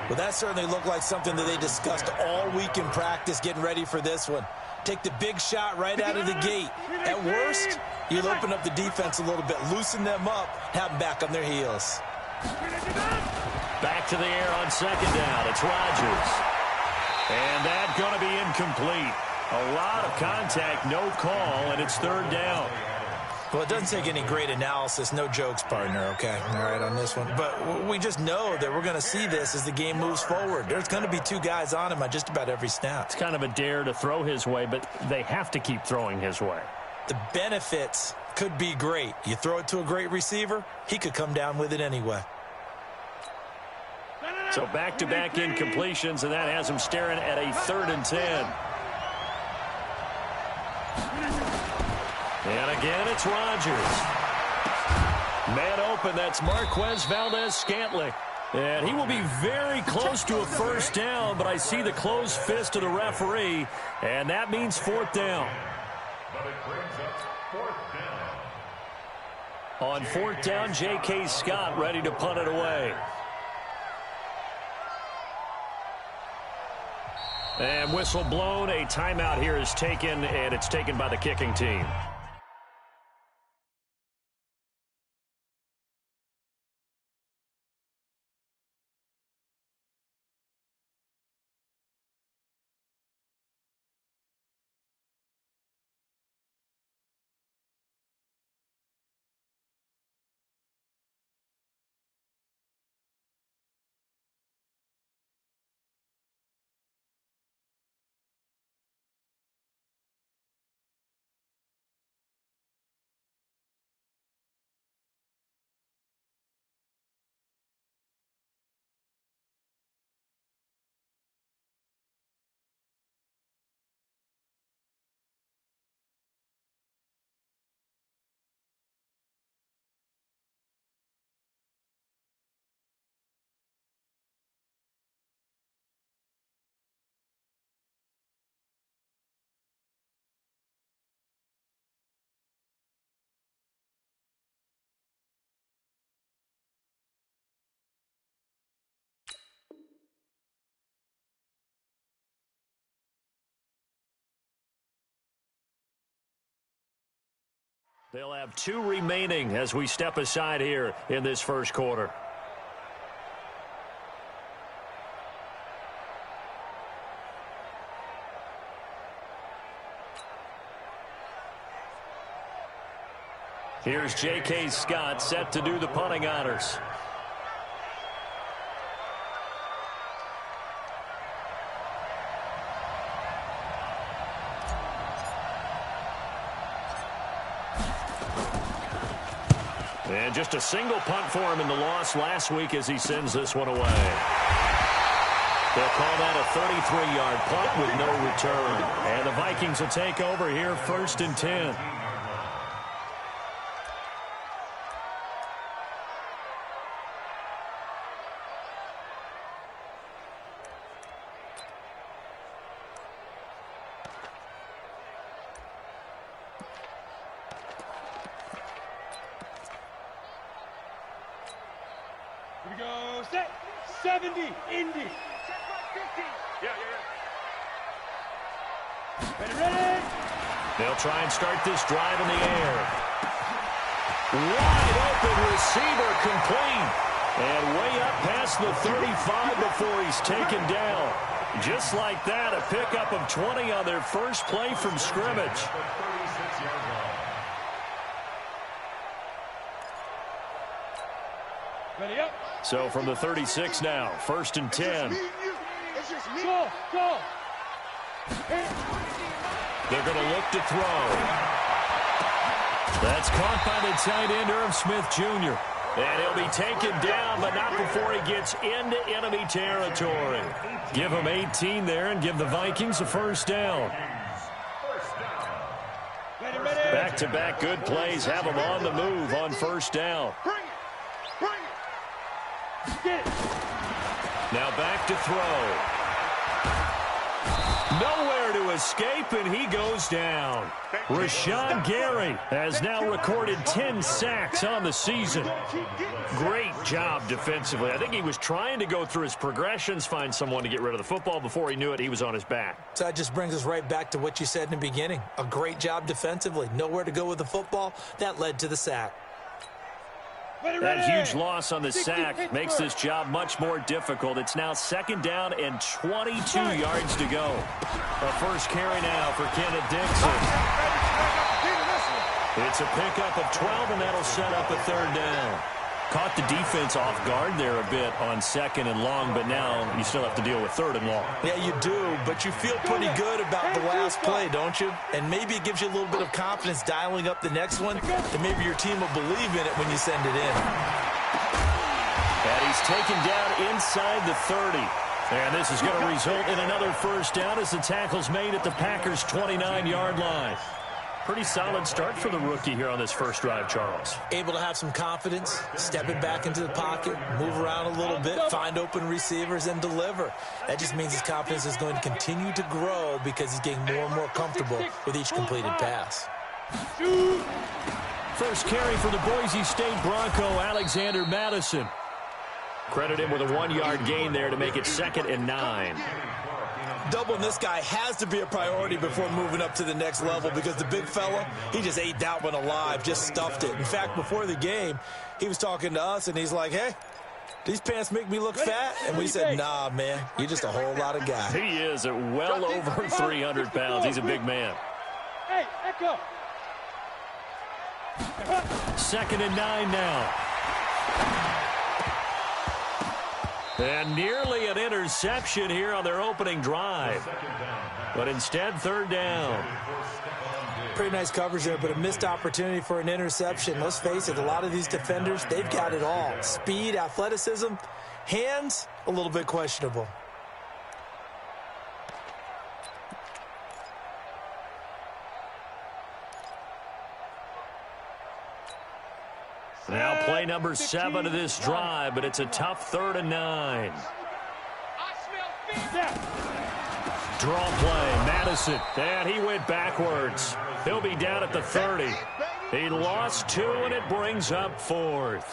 Well, that certainly looked like something that they discussed all week in practice getting ready for this one. Take the big shot right out of the gate. At worst, you'll open up the defense a little bit, loosen them up, have them back on their heels. Back to the air on 2nd down. It's Rodgers. And that's going to be incomplete. A lot of contact, no call, and it's 3rd down. Well, it doesn't take any great analysis. No jokes, partner, okay? All right, on this one. But we just know that we're going to see this as the game moves forward. There's going to be 2 guys on him on just about every snap. It's kind of a dare to throw his way, but they have to keep throwing his way. The benefits could be great. You throw it to a great receiver, he could come down with it anyway. So back-to-back incompletions, and that has him staring at a 3rd and 10. And again, it's Rodgers. Man open, that's Marquez Valdes-Scantling. And he will be very close to a 1st down, but I see the closed fist of the referee, and that means 4th down. But it brings up 4th down. On 4th down, J.K. Scott ready to punt it away. And whistle blown, a timeout here is taken, and it's taken by the kicking team. They'll have 2 remaining as we step aside here in this first quarter. Here's J.K. Scott set to do the punting honors. And just a single punt for him in the loss last week as he sends this one away. They'll call that a 33-yard punt with no return. And the Vikings will take over here 1st and 10. Here we go. Set. 70. Indy. Ready. They'll try and start this drive in the air. Wide open receiver complete. And way up past the 35 before he's taken down. Just like that, a pickup of 20 on their first play from scrimmage. Ready up. So from the 36 now, 1st and 10. Go. They're going to look to throw. That's caught by the tight end, Irv Smith Jr. And he'll be taken down, but not before he gets into enemy territory. Give him 18 there and give the Vikings a first down. Back-to-back good plays have them on the move on first down. Now back to throw. Nowhere to escape, and he goes down. Rashawn Gary has now recorded 10 sacks on the season. Great job defensively. I think he was trying to go through his progressions, find someone to get rid of the football. Before he knew it, he was on his back. So that just brings us right back to what you said in the beginning. A great job defensively. Nowhere to go with the football. That led to the sack. That huge loss on the sack makes this job much more difficult. It's now 2nd down and 22 yards to go. A first carry now for Kenneth Dixon. It's a pickup of 12, and that'll set up a 3rd down. Caught the defense off guard there a bit on 2nd and long, but now you still have to deal with 3rd and long. Yeah, you do, but you feel pretty good about the last play, don't you? And maybe it gives you a little bit of confidence dialing up the next one, and maybe your team will believe in it when you send it in. And he's taken down inside the 30. And this is going to result in another first down as the tackle's made at the Packers' 29-yard line. Pretty solid start for the rookie here on this first drive, Charles. Able to have some confidence, stepping back into the pocket, move around a little bit, find open receivers, and deliver. That just means his confidence is going to continue to grow because he's getting more and more comfortable with each completed pass. First carry for the Boise State Bronco, Alexander Madison. Credit him with a 1-yard gain there to make it 2nd and 9. Doubling this guy has to be a priority before moving up to the next level because the big fella, he just ate that one alive, just stuffed it. In fact, before the game, he was talking to us, and he's like, hey, these pants make me look fat? And we said, nah, man, you're just a whole lot of guy. He is at well over 300 pounds. He's a big man. Hey, echo. 2nd and 9 now. And nearly an interception here on their opening drive. But instead, 3rd down. Pretty nice coverage there, but a missed opportunity for an interception. Let's face it, a lot of these defenders, they've got it all. Speed, athleticism, hands, a little bit questionable. Now play number 7 of this drive, but it's a tough 3rd and 9. Draw play, Madison, and he went backwards. He'll be down at the 30. He lost 2, and it brings up 4th.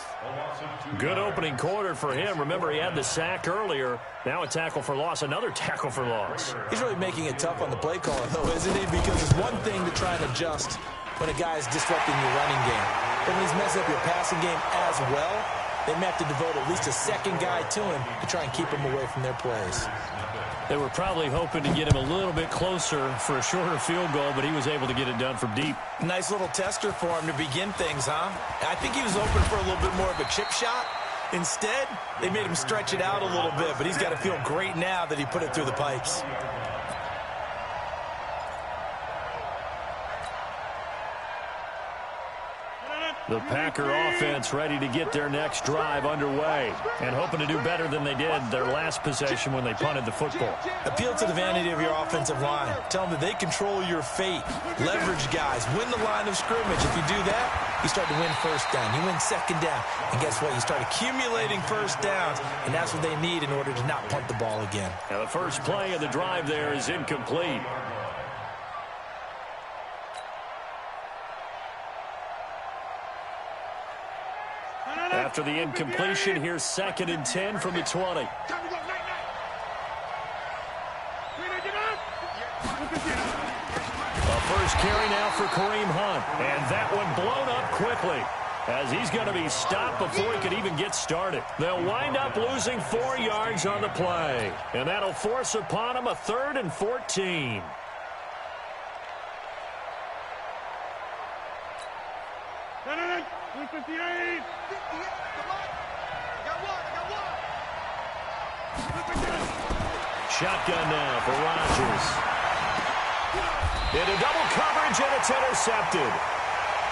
Good opening quarter for him. Remember, he had the sack earlier. Now a tackle for loss, another tackle for loss. He's really making it tough on the play caller, though, isn't he? Because it's one thing to try and adjust when a guy is disrupting your running game. But when he's messing up your passing game as well, they may have to devote at least a second guy to him to try and keep him away from their plays. They were probably hoping to get him a little bit closer for a shorter field goal, but he was able to get it done from deep. Nice little tester for him to begin things, huh? I think he was open for a little bit more of a chip shot. Instead, they made him stretch it out a little bit, but he's got to feel great now that he put it through the pipes. The Packer offense ready to get their next drive underway and hoping to do better than they did their last possession when they punted the football. Appeal to the vanity of your offensive line. Tell them that they control your fate. Leverage guys. Win the line of scrimmage. If you do that, you start to win first down. You win second down. And guess what? You start accumulating first downs, and that's what they need in order to not punt the ball again. Now the first play of the drive there is incomplete. After the incompletion, here's 2nd and 10 from the 20. A first carry now for Kareem Hunt. And that one blown up quickly as he's going to be stopped before he could even get started. They'll wind up losing 4 yards on the play. And that'll force upon him a 3rd and 14. Shotgun now for Rodgers. Into double coverage, and it's intercepted.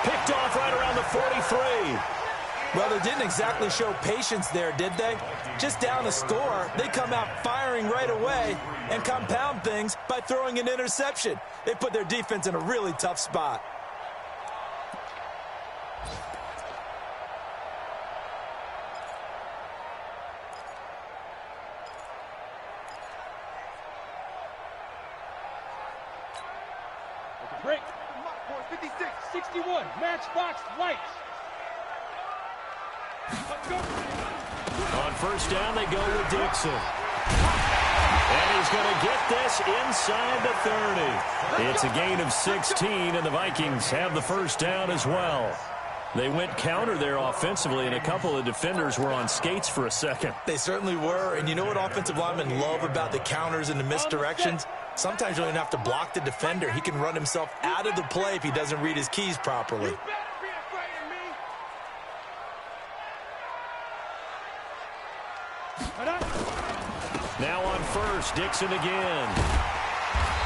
Picked off right around the 43. Well, they didn't exactly show patience there, did they? Just down a score, they come out firing right away and compound things by throwing an interception. They put their defense in a really tough spot. Break. 56, 61, matchbox lights. Let's go. On first down, they go with Dixon. And he's going to get this inside the 30. It's a gain of 16, and the Vikings have the first down as well. They went counter there offensively, and a couple of defenders were on skates for a second. They certainly were, and you know what offensive linemen love about the counters and the misdirections? Sometimes you don't even have to block the defender. He can run himself out of the play if he doesn't read his keys properly. Now on first, Dixon again.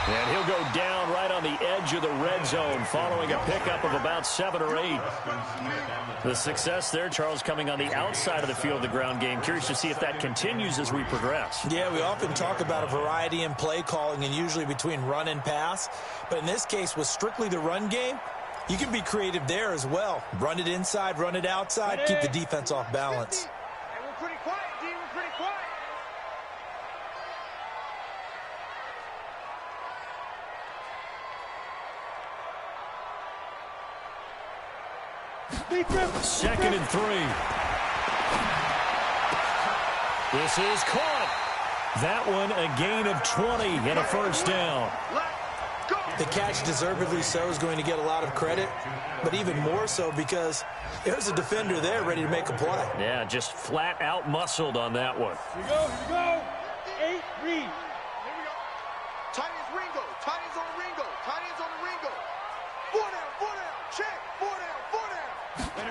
And he'll go down right on the edge of the red zone following a pickup of about 7 or 8. The success there, Charles, coming on the outside of the field, the ground game. Curious to see if that continues as we progress. Yeah, we often talk about a variety in play calling and usually between run and pass. But in this case, with strictly the run game, you can be creative there as well. Run it inside, run it outside, keep the defense off balance. Hey, we're pretty quiet, D. We're pretty quiet. Second and 3. This is caught. That one a gain of 20 and a first down. The catch, deservedly so, is going to get a lot of credit, but even more so because there's a defender there ready to make a play. Yeah, just flat out muscled on that one. Here we go, here we go. 8, read. Here we go. Tight ends Ringo. Tight ends on Ringo. Tight ends on the Ringo. 4 down. Check. 4 down.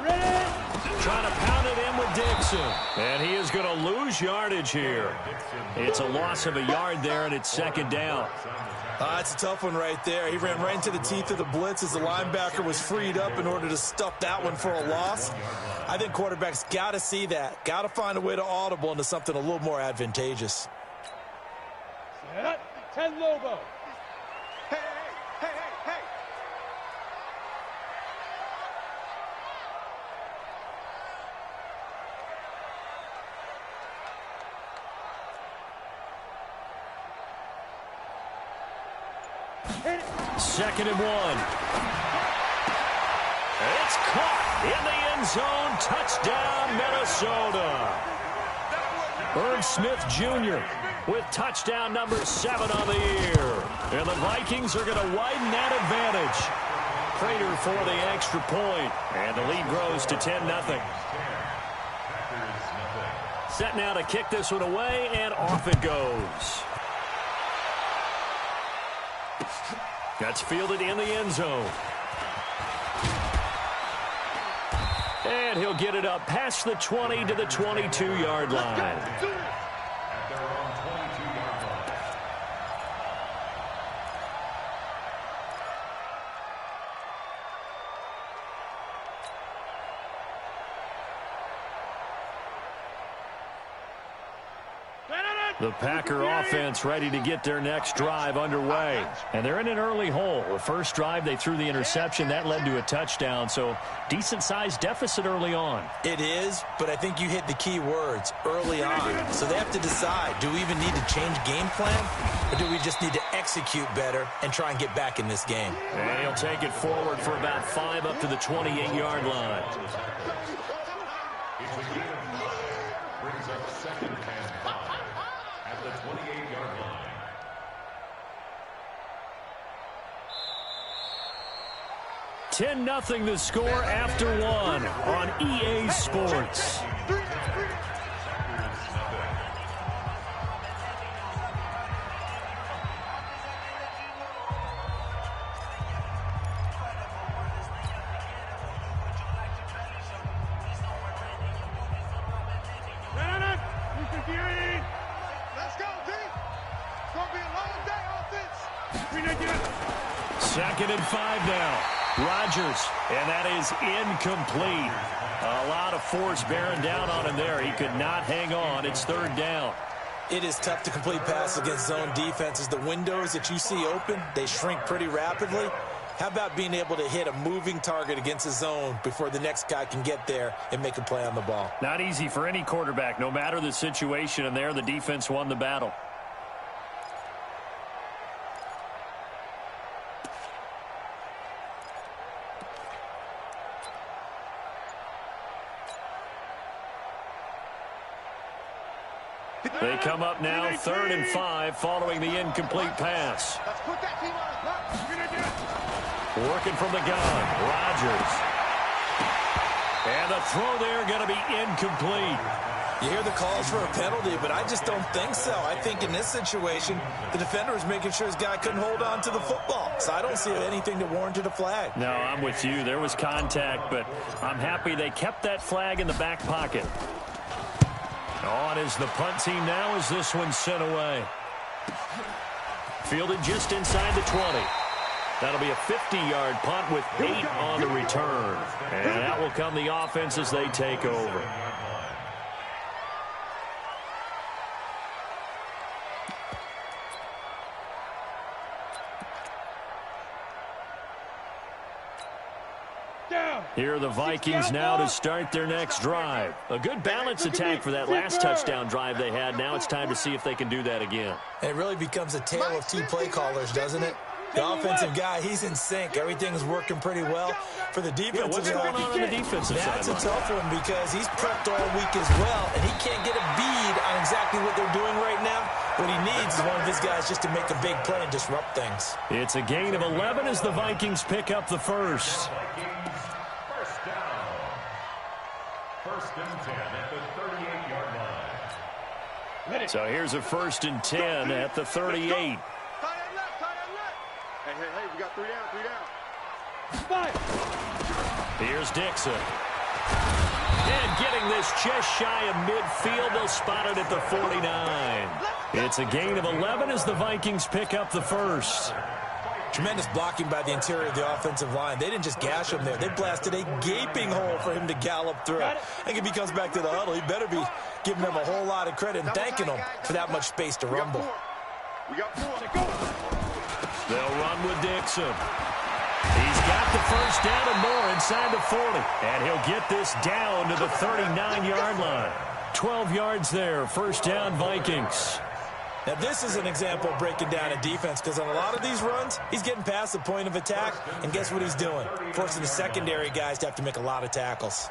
Ready. Trying to pound it in with Dixon. And he is going to lose yardage here. It's a loss of a yard there, and it's second down. That's a tough one right there. He ran right into the teeth of the blitz as the linebacker was freed up in order to stuff that one for a loss. I think quarterbacks got to see that. Got to find a way to audible into something a little more advantageous. Set. 10 Lobo. Hey. Second and 1. It's caught in the end zone. Touchdown, Minnesota. Irv Smith Jr. with touchdown number 7 on the year. And the Vikings are going to widen that advantage. Prater for the extra point, and the lead grows to 10-0. Set now to kick this one away, and off it goes. That's fielded in the end zone. And he'll get it up past the 20 to the 22-yard line. The Packer offense ready to get their next drive underway. And they're in an early hole. The first drive, they threw the interception. That led to a touchdown. So decent-sized deficit early on. It is, but I think you hit the key words, early on. So they have to decide, do we even need to change game plan? Or do we just need to execute better and try and get back in this game? And he'll take it forward for about 5 up to the 28-yard line. It's a gain of 9. Brings up 2nd and 5 at the 28-yard line. $10-0 the score after 1 on EA Sports. Second and 5 now. Rodgers, and that is incomplete. A lot of force bearing down on him there. He could not hang on. It's 3rd down. It is tough to complete passes against zone defenses. The windows that you see open, they shrink pretty rapidly. How about being able to hit a moving target against a zone before the next guy can get there and make a play on the ball? Not easy for any quarterback, no matter the situation, and there the defense won the battle. They come up now, 3rd and 5, following the incomplete pass. Working from the gun, Rodgers. And the throw there going to be incomplete. You hear the calls for a penalty, but I just don't think so. I think in this situation, the defender was making sure his guy couldn't hold on to the football. So I don't see anything that warranted a flag. No, I'm with you. There was contact, but I'm happy they kept that flag in the back pocket. On is the punt team now as this one's sent away. Fielded just inside the 20. That'll be a 50-yard punt with 8 on the return. And that will come the offense as they take over. Here are the Vikings now to start their next drive. A good balanced attack for that last touchdown drive they had. Now it's time to see if they can do that again. And it really becomes a tale of 2 play callers, doesn't it? The offensive guy, he's in sync. Everything's working pretty well. For the defensive what's going on the defensive side? That's a tough one because he's prepped all week as well, and he can't get a bead on exactly what they're doing right now. What he needs is one of his guys just to make a big play and disrupt things. It's a gain of 11 as the Vikings pick up the first. First and 10 at the 38-yard line. So here's a 1st and 10 at the 38. Tight end left, tight end left. Hey, we got 3 down, 3 down. Here's Dixon. And getting this just shy of midfield, they'll spot it at the 49. It's a gain of 11 as the Vikings pick up the first. Tremendous blocking by the interior of the offensive line. They didn't just gash him there. They blasted a gaping hole for him to gallop through. I think if he comes back to the huddle, he better be giving them a whole lot of credit and thanking them for that much space to rumble. We got 4. They'll run with Dixon. He's got the first down and more inside the 40. And he'll get this down to the 39-yard line. 12 yards there, 1st down Vikings. Now, this is an example of breaking down a defense because on a lot of these runs, he's getting past the point of attack, and guess what he's doing? Forcing the secondary guys to have to make a lot of tackles.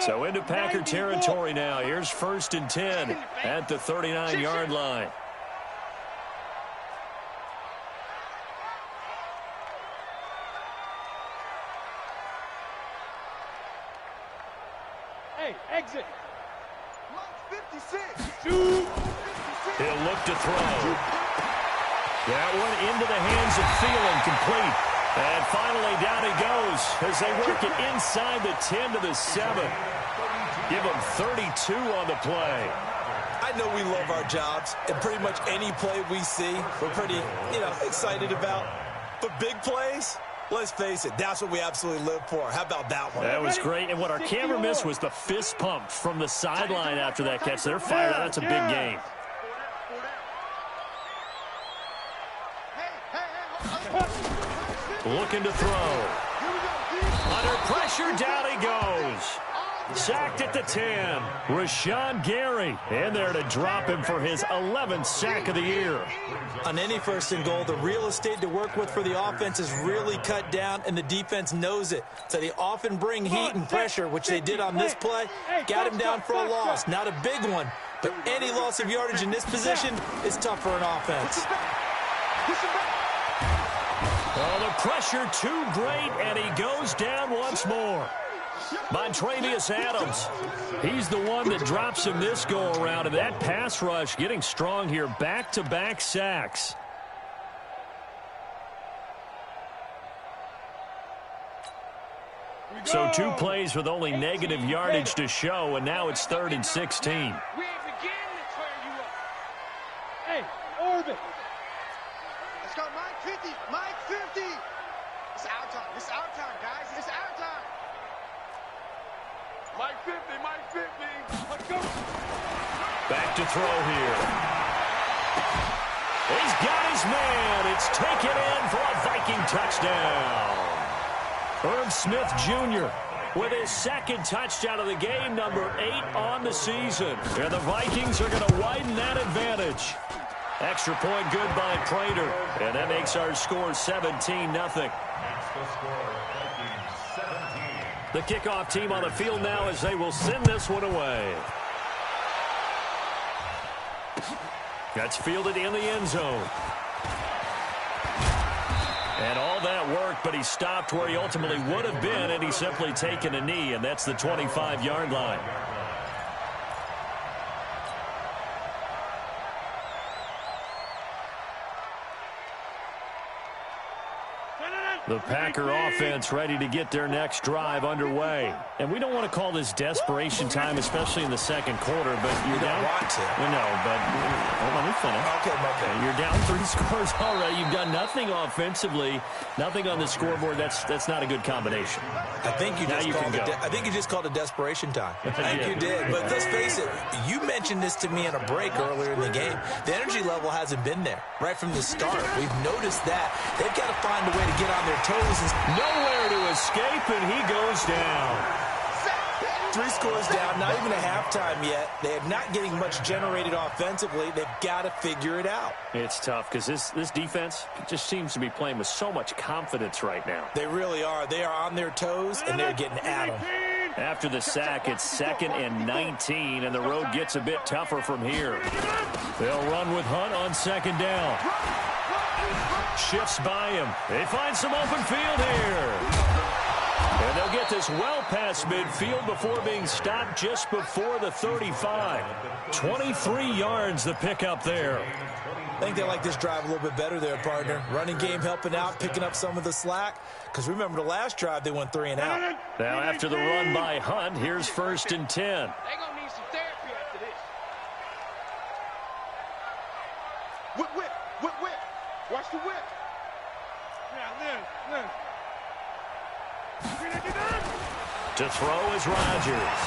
So into Packer territory now. Here's 1st and 10 at the 39-yard line. Hey, exit. 56. He'll look to throw. That one into the hands of Thielen, complete. And finally down he goes as they work it inside the 10 to the 7. Give him 32 on the play. I know we love our jobs, and pretty much any play we see, we're pretty, excited about. But big plays, let's face it, that's what we absolutely live for. How about that one? That was great. And what our camera missed was the fist pump from the sideline after that catch. They're fired out. That's a big game. Looking to throw. Under pressure, down he goes. Sacked at the 10. Rashawn Gary in there to drop him for his 11th sack of the year. On any 1st and goal, the real estate to work with for the offense is really cut down, and the defense knows it. So they often bring heat and pressure, which they did on this play. Got him down for a loss. Not a big one, but any loss of yardage in this position is tough for an offense. Oh, the pressure too great, and he goes down once more. Montravius Adams, he's the one that drops him this go-around, and that pass rush getting strong here, back-to-back sacks. So 2 plays with only negative yardage to show, and now it's 3rd and 16. We ain't beginning to turn you up. Hey, orbit. Let's go, Mike 50. Mike 50. It's our time. It's our time, guys. It's our time. Mike 50. Mike 50. Let's go. Back to throw here. He's got his man. It's taken in for a Viking touchdown. Irv Smith Jr. with his 2nd touchdown of the game, number 8 on the season. And the Vikings are going to widen that advantage. Extra point good by Prater. And that makes our score 17-0. That's the score. Vikings 17. The kickoff team on the field now as they will send this one away. That's fielded in the end zone. And all that worked, but he stopped where he ultimately would have been, and he's simply taken a knee, and that's the 25-yard line. The Packer offense ready to get their next drive underway. And we don't want to call this desperation time, especially in the 2nd quarter, but you're down. Want to. Well, no, but let me finish. Okay. You're down 3 scores already. You've done nothing offensively, nothing on the scoreboard. That's not a good combination. I think you just called it desperation time. I think you did. But let's face it, you mentioned this to me in a break earlier in the game. The energy level hasn't been there right from the start. We've noticed that. They've got to find a way to get on their toes. Nowhere to escape, and he goes down. 3 scores down, not even a halftime yet. They are not getting much generated offensively. They've got to figure it out. It's tough because this defense just seems to be playing with so much confidence right now. They really are. They are on their toes, and they're getting at them. After the sack, it's 2nd and 19, and the road gets a bit tougher from here. They'll run with Hunt on 2nd down. Shifts by him. They find some open field here. And they'll get this well past midfield before being stopped just before the 35. 23 yards the pickup there. I think they like this drive a little bit better there, partner. Running game helping out, picking up some of the slack. Because remember the last drive, they went 3 and out. Now after the run by Hunt, here's 1st and 10. They're going to need some therapy after this. Whip, whip, whip, whip. Watch the whip. Now, To throw is Rodgers.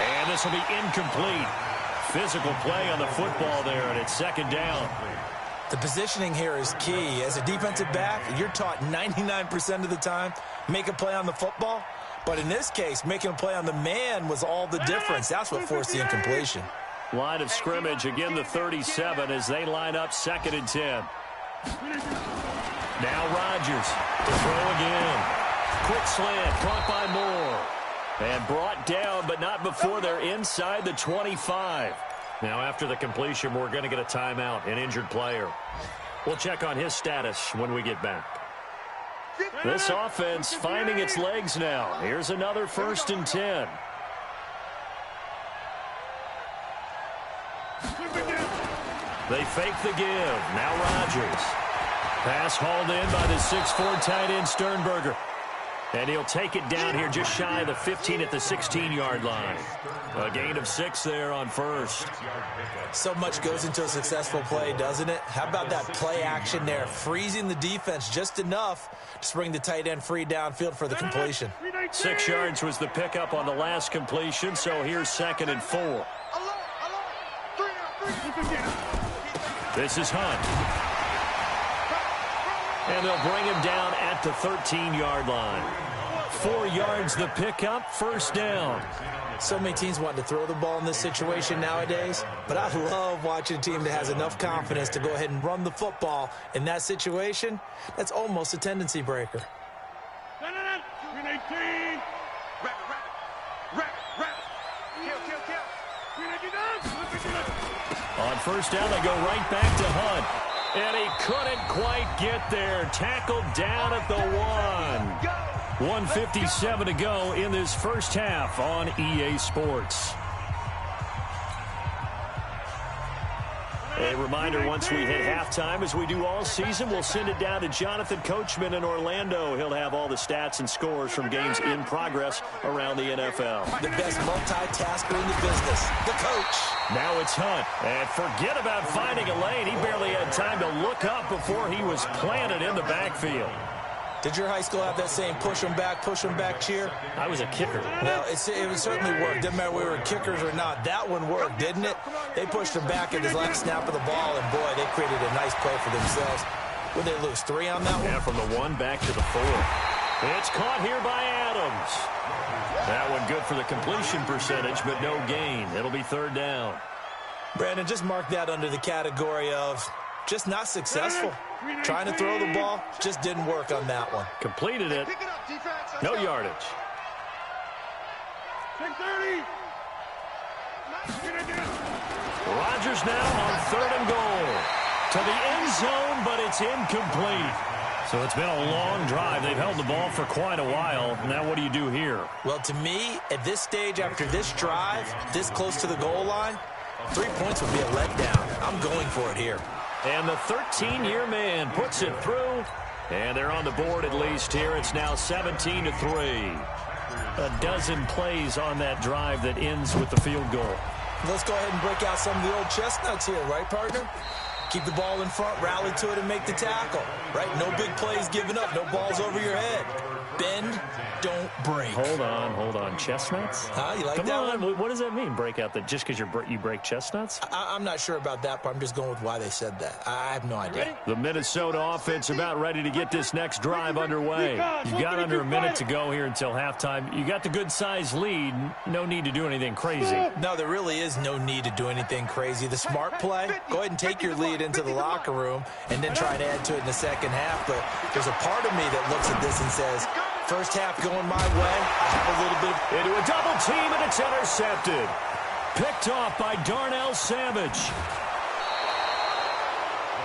And this will be incomplete. Physical play on the football there, and it's 2nd down. The positioning here is key. As a defensive back, you're taught 99% of the time, make a play on the football. But in this case, making a play on the man was all the difference. That's what forced the incompletion. Line of scrimmage, again the 37 as they line up 2nd and 10. Now Rodgers to throw again. Quick slant, caught by Moore. And brought down, but not before they're inside the 25. Now, after the completion, we're going to get a timeout, an injured player. We'll check on his status when we get back. This offense finding its legs now. Here's another 1st and 10. They fake the give. Now Rodgers. Pass hauled in by the 6'4" tight end Sternberger. And he'll take it down here just shy of the 15 at the 16-yard line. A gain of 6 there on 1st. So much goes into a successful play, doesn't it? How about that play action there? Freezing the defense just enough to bring the tight end free downfield for the completion. 6 yards was the pickup on the last completion, so here's 2nd and 4. This is Hunt. And they'll bring him down at the 13-yard line. 4 yards the pickup, 1st down. So many teams want to throw the ball in this situation nowadays, but I love watching a team that has enough confidence to go ahead and run the football in that situation. That's almost a tendency breaker. On 1st down, they go right back to Hunt. And he couldn't quite get there. Tackled down at the 1. 1:57 to go in this first half on EA Sports. A reminder, once we hit halftime, as we do all season, we'll send it down to Jonathan Coachman in Orlando. He'll have all the stats and scores from games in progress around the NFL. The best multitasker in the business, the coach. Now it's Hunt. And forget about finding a lane. He barely had time to look up before he was planted in the backfield. Did your high school have that same push 'em back cheer? I was a kicker. Well, it certainly worked. Didn't matter if we were kickers or not. That one worked, didn't it? They pushed him back at his last snap of the ball, and boy, they created a nice play for themselves. Would they lose 3 on that one? Yeah, from the 1 back to the 4. It's caught here by Adams. That one good for the completion percentage, but no gain. It'll be 3rd down. Brandon, just mark that under the category of just not successful. Trying to throw the ball, just didn't work on that one. Completed it. No yardage. 6:30. Rodgers now on 3rd and goal. To the end zone, but it's incomplete. So it's been a long drive. They've held the ball for quite a while. Now what do you do here? Well, to me, at this stage, after this drive, this close to the goal line, 3 points would be a letdown. I'm going for it here. And the 13-year man puts it through. And they're on the board at least here. It's now 17-3. A dozen plays on that drive that ends with the field goal. Let's go ahead and break out some of the old chestnuts here, right, partner? Keep the ball in front, rally to it, and make the tackle, right? No big plays given up, no balls over your head. Bend, don't break. Hold on. Chestnuts? You like Come that on. one? What does that mean, break out? That just because you break chestnuts? I'm not sure about that, but I'm just going with why they said that. I have no idea. The Minnesota offense about ready to get this next drive underway. You've got under a minute to go here until halftime. You got the good-sized lead. No need to do anything crazy. No, there really is no need to do anything crazy. The smart play, go ahead and take your lead into the locker room and then try to add to it in the second half. But there's a part of me that looks at this and says, first half going my way, I have a little bit of... Into a double team, and it's intercepted. Picked off by Darnell Savage.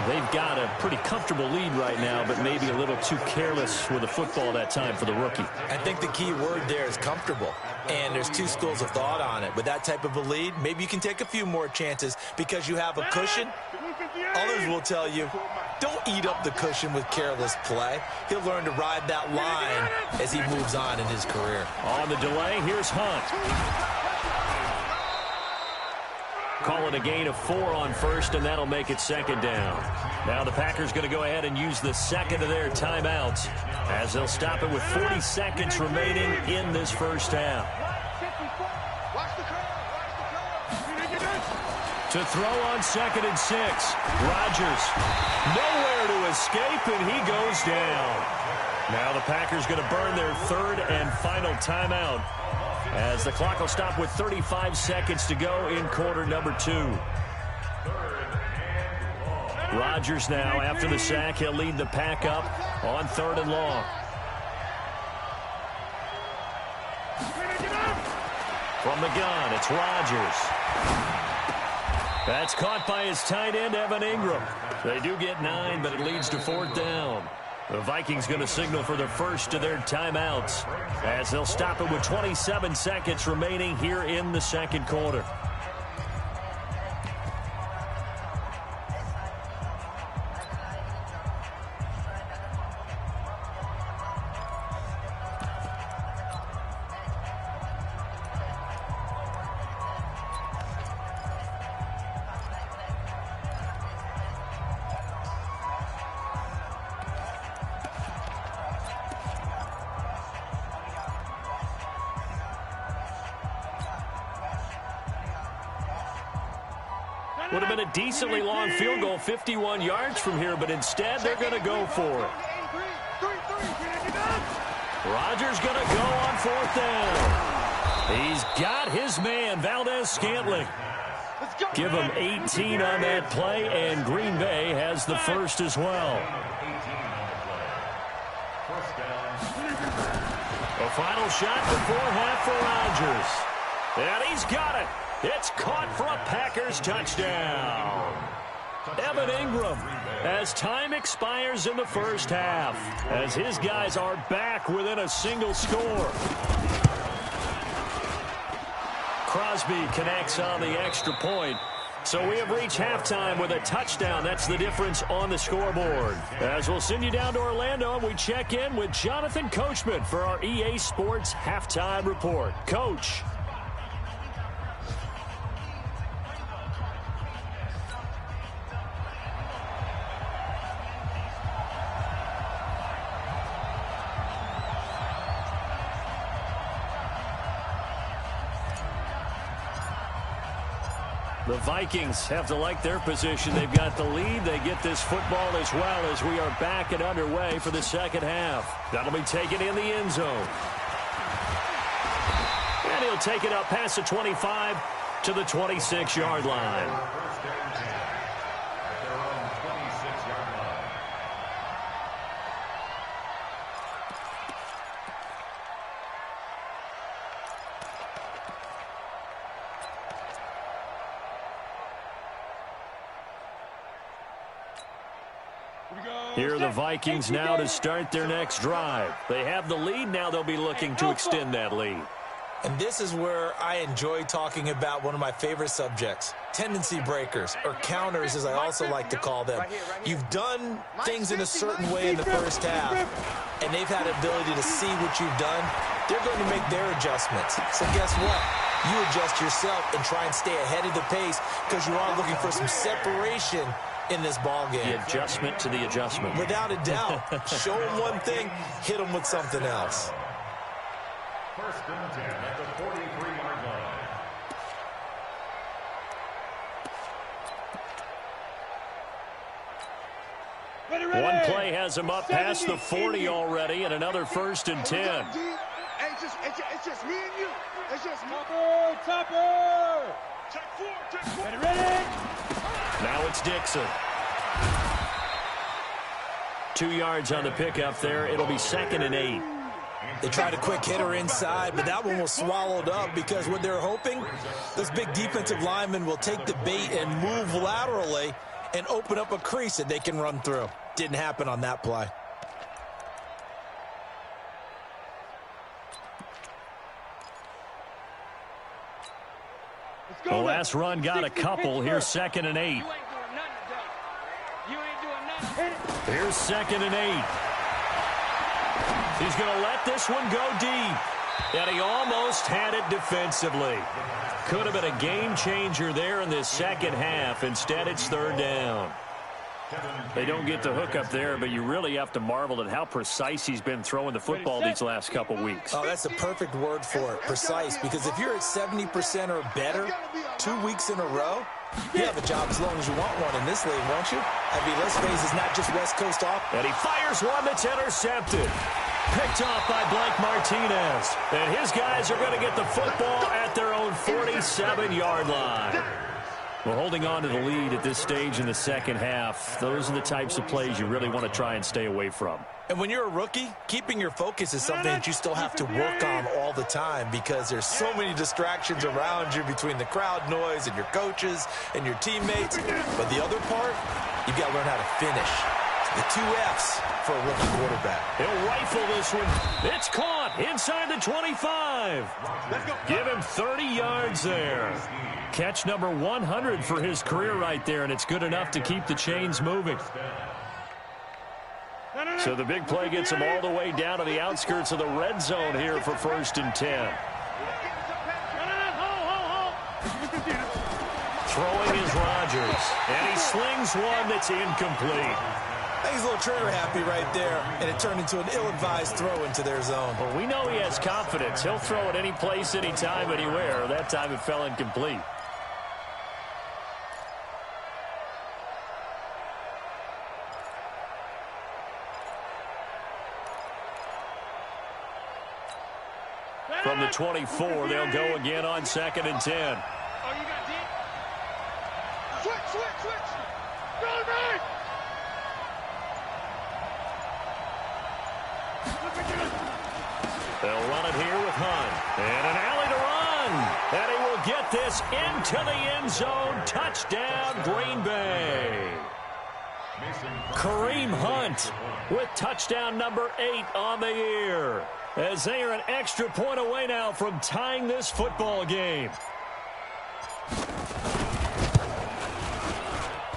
They've got a pretty comfortable lead right now, but maybe a little too careless with the football that time for the rookie. I think the key word there is comfortable. And there's two schools of thought on it. With that type of a lead, maybe you can take a few more chances because you have a cushion. Others will tell you, don't eat up the cushion with careless play. He'll learn to ride that line as he moves on in his career. On the delay, here's Hunt. Calling a gain of 4 on first, and that'll make it 2nd down. Now the Packers going to go ahead and use the second of their timeouts as they'll stop it with 40 seconds remaining in this first half. To throw on 2nd and 6. Rodgers nowhere to escape, and he goes down. Now the Packers going to burn their 3rd and final timeout as the clock will stop with 35 seconds to go in quarter number 2. Rodgers now, after the sack, he'll lead the pack up on 3rd and long. From the gun, it's Rodgers. That's caught by his tight end, Evan Ingram. They do get 9, but it leads to 4th down. The Vikings going to signal for the first of their timeouts as they'll stop it with 27 seconds remaining here in the second quarter. Would have been a decently long field goal, 51 yards from here, but instead they're going to go for it. Rodgers going to go on 4th down. He's got his man, Valdez-Scantling. Give him 18 on that play, and Green Bay has the first as well. A final shot before half for Rodgers. And he's got it. It's caught for a Packers touchdown. Evan Ingram, as time expires in the first half, as his guys are back within a single score. Crosby connects on the extra point. So we have reached halftime with a touchdown. That's the difference on the scoreboard. As we'll send you down to Orlando, and we check in with Jonathan Coachman for our EA Sports Halftime Report. Coach. The Vikings have to like their position. They've got the lead. They get this football as well as we are back and underway for the second half. That'll be taken in the end zone. And he'll take it up past the 25 to the 26-yard line. Here are the Vikings now to start their next drive. They have the lead. Now they'll be looking to extend that lead. And this is where I enjoy talking about one of my favorite subjects, tendency breakers, or counters as I also like to call them. You've done things in a certain way in the first half, and they've had the ability to see what you've done. They're going to make their adjustments. So guess what? You adjust yourself and try and stay ahead of the pace because you are looking for some separation in this ball game. The adjustment to the adjustment. Without a doubt. Show them one thing, hit them with something else. First and 10 at the 43-yard line. One play has him up past the 40 already, and another 1st and 10. It's just me and you. It's just me. Topper! Check 4, check 4. Ready? Now it's Dixon. 2 yards on the pickup there. It'll be 2nd and 8. They tried a quick hitter inside, but that one was swallowed up because what they're hoping, this big defensive lineman will take the bait and move laterally and open up a crease that they can run through. Didn't happen on that play. The last run got a couple. Here's 2nd and 8. Here's 2nd and 8. He's going to let this one go deep. And he almost had it defensively. Could have been a game changer there in this second half. Instead, it's 3rd down. They don't get the hook up there, but you really have to marvel at how precise he's been throwing the football these last couple weeks. Oh, that's a perfect word for it, precise, because if you're at 70% or better 2 weeks in a row, you have a job as long as you want one in this league, won't you? I mean, let's face it's not just West Coast off. And he fires one that's intercepted. Picked off by Blake Martinez. And his guys are going to get the football at their own 47-yard line. Well, holding on to the lead at this stage in the second half, those are the types of plays you really want to try and stay away from. And when you're a rookie, keeping your focus is something that you still have to work on all the time because there's so many distractions around you between the crowd noise and your coaches and your teammates. But the other part, you've got to learn how to finish. The 2 F's for a rookie quarterback. He'll rifle this one. It's caught inside the 25. Give him 30 yards there. Catch number 100 for his career right there, and it's good enough to keep the chains moving. So the big play gets him all the way down to the outskirts of the red zone here for 1st and 10. Throwing is Rodgers, and he slings one that's incomplete. I think he's a little trigger happy right there, and it turned into an ill-advised throw into their zone. Well, we know he has confidence. He'll throw it any place, anytime, anywhere. That time it fell incomplete. From the 24, they'll go again on 2nd and 10. Oh, you got deep? Switch. Run right! They'll run it here with Hunt. And an alley to run. And he will get this into the end zone. Touchdown, Green Bay. Kareem Hunt with touchdown number 8 on the year, as they are an extra point away now from tying this football game.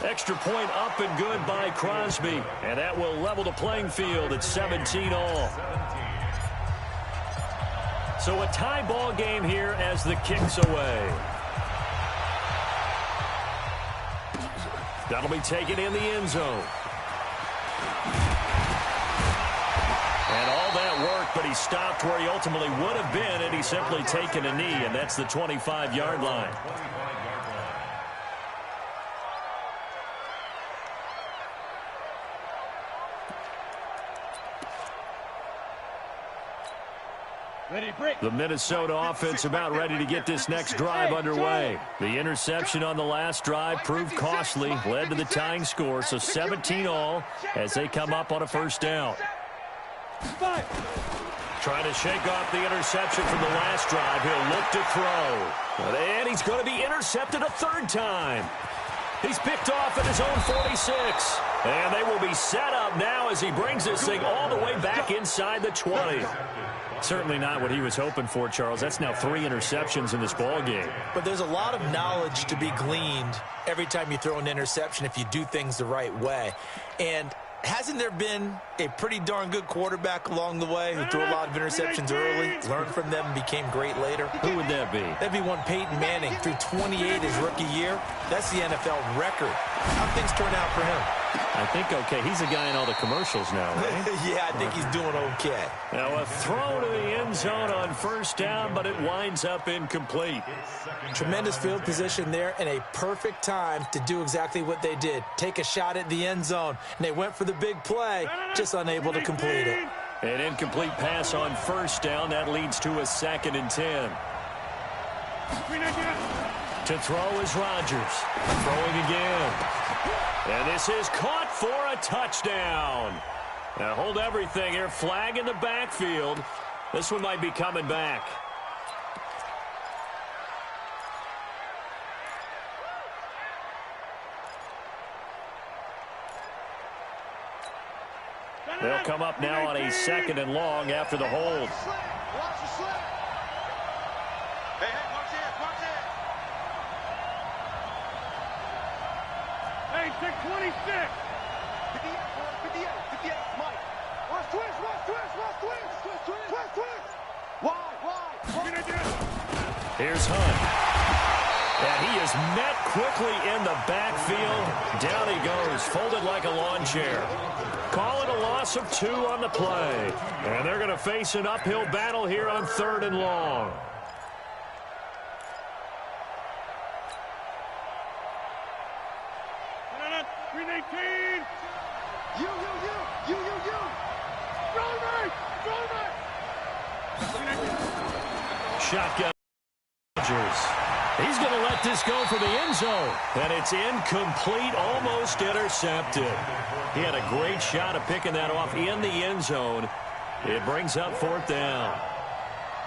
Extra point up and good by Crosby, and that will level the playing field at 17 all. So a tie ball game here as the kick's away. That'll be taken in the end zone. And all that work, but he stopped where he ultimately would have been, and he's simply taken a knee, and that's the 25-yard line. The Minnesota offense about ready to get this next drive underway. The interception on the last drive proved costly, led to the tying score, so 17 all as they come up on a 1st down. Trying to shake off the interception from the last drive. He'll look to throw. And he's going to be intercepted a 3rd time. He's picked off at his own 46. And they will be set up now as he brings this thing all the way back inside the 20. Certainly not what he was hoping for, Charles. That's now 3 interceptions in this ball game. But there's a lot of knowledge to be gleaned every time you throw an interception if you do things the right way. And hasn't there been a pretty darn good quarterback along the way who threw a lot of interceptions early, learned from them, and became great later? Who would that be? That'd be one Peyton Manning, threw 28 his rookie year. That's the NFL record. How things turn out for him? I think okay. He's a guy in all the commercials now, right? Yeah, I think he's doing okay. Now a throw to the end zone on 1st down, but it winds up incomplete. Tremendous field position there and a perfect time to do exactly what they did. Take a shot at the end zone, and they went for the big play, just unable to complete it. An incomplete pass on 1st down. That leads to a 2nd and 10. To throw is Rodgers. Throwing again. And this is caught for a touchdown. Now hold everything here. Flag in the backfield. This one might be coming back. They'll come up now on a 2nd and long after the hold. Hey, 626. 58, Mike. Watch twist. Wide. Here's Hunt. And he is met quickly in the backfield. Down he goes, folded like a lawn chair. Call it a loss of 2 on the play. And they're going to face an uphill battle here on 3rd and long. Shotgun Rodgers. He's going to let this go for the end zone. And it's incomplete, almost intercepted. He had a great shot at picking that off in the end zone. It brings up 4th down.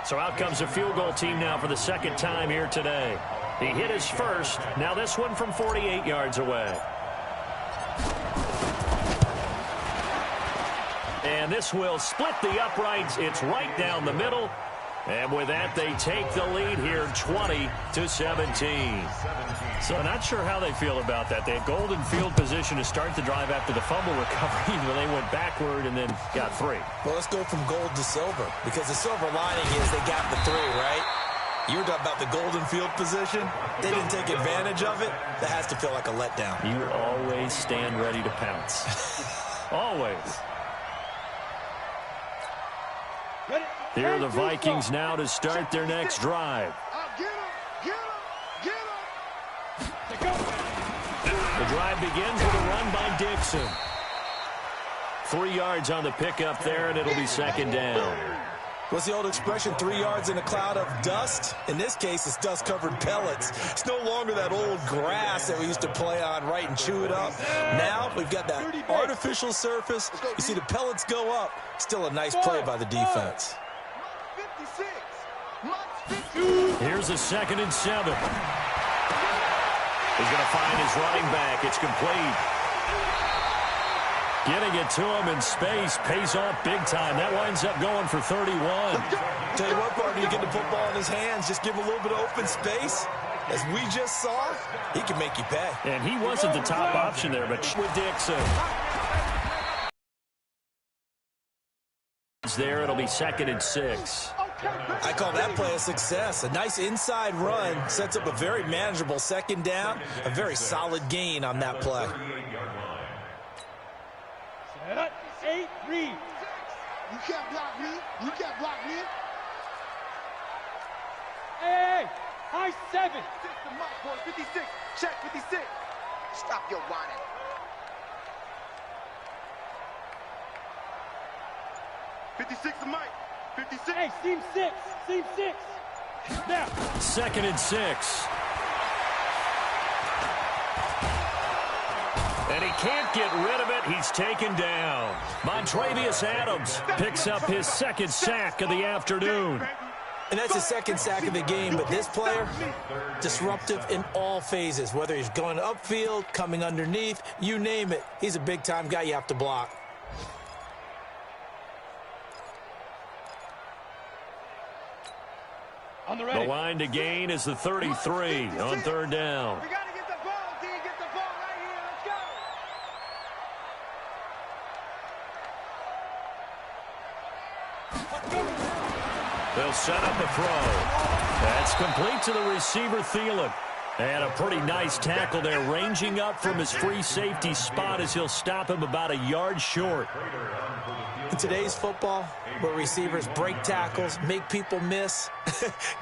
So out comes a field goal team now for the second time here today. He hit his first. Now this one from 48 yards away. And this will split the uprights. It's right down the middle. And with that, they take the lead here 20-17. So not sure how they feel about that. They had golden field position to start the drive after the fumble recovery when they went backward and then got 3. Well, let's go from gold to silver, because the silver lining is they got the 3, right? You were talking about the golden field position. They didn't take advantage of it. That has to feel like a letdown. You always stand ready to pounce. Always. Here are the Vikings now to start their next drive. The drive begins with a run by Dixon. 3 yards on the pickup there, and it'll be 2nd down. What's the old expression, 3 yards in a cloud of dust? In this case, it's dust-covered pellets. It's no longer that old grass that we used to play on, right, and chew it up. Now we've got that artificial surface. You see the pellets go up. Still a nice play by the defense. Here's a 2nd and 7. He's going to find his running back. It's complete. Getting it to him in space pays off big time. That winds up going for 31. Tell you what, partner, you get the football in his hands, just give him a little bit of open space. As we just saw, he can make you pay. And he wasn't the top option there, but with Dixon. There, it'll be 2nd and 6. I call that play a success. A nice inside run sets up a very manageable 2nd down. A very solid gain on that play. 8, read. You can't block me. You can't block me. Hey, high 7. 56. Check 56. Stop your whining. $56 to Mike. 56. Hey, seam 6. Seam 6. Now. 2nd and 6. And he can't get rid of it. He's taken down. Montravius Adams picks up his 2nd sack of the afternoon. And that's his 2nd sack of the game, but this player, disruptive in all phases, whether he's going upfield, coming underneath, you name it. He's a big-time guy you have to block. On the line to gain is the 33 on 3rd down. We got to get the ball, D. Get the ball right here. Let's go. They'll set up a throw. That's complete to the receiver, Thielen. And a pretty nice tackle there, ranging up from his free safety spot as he'll stop him about a yard short. In today's football, where receivers break tackles, make people miss,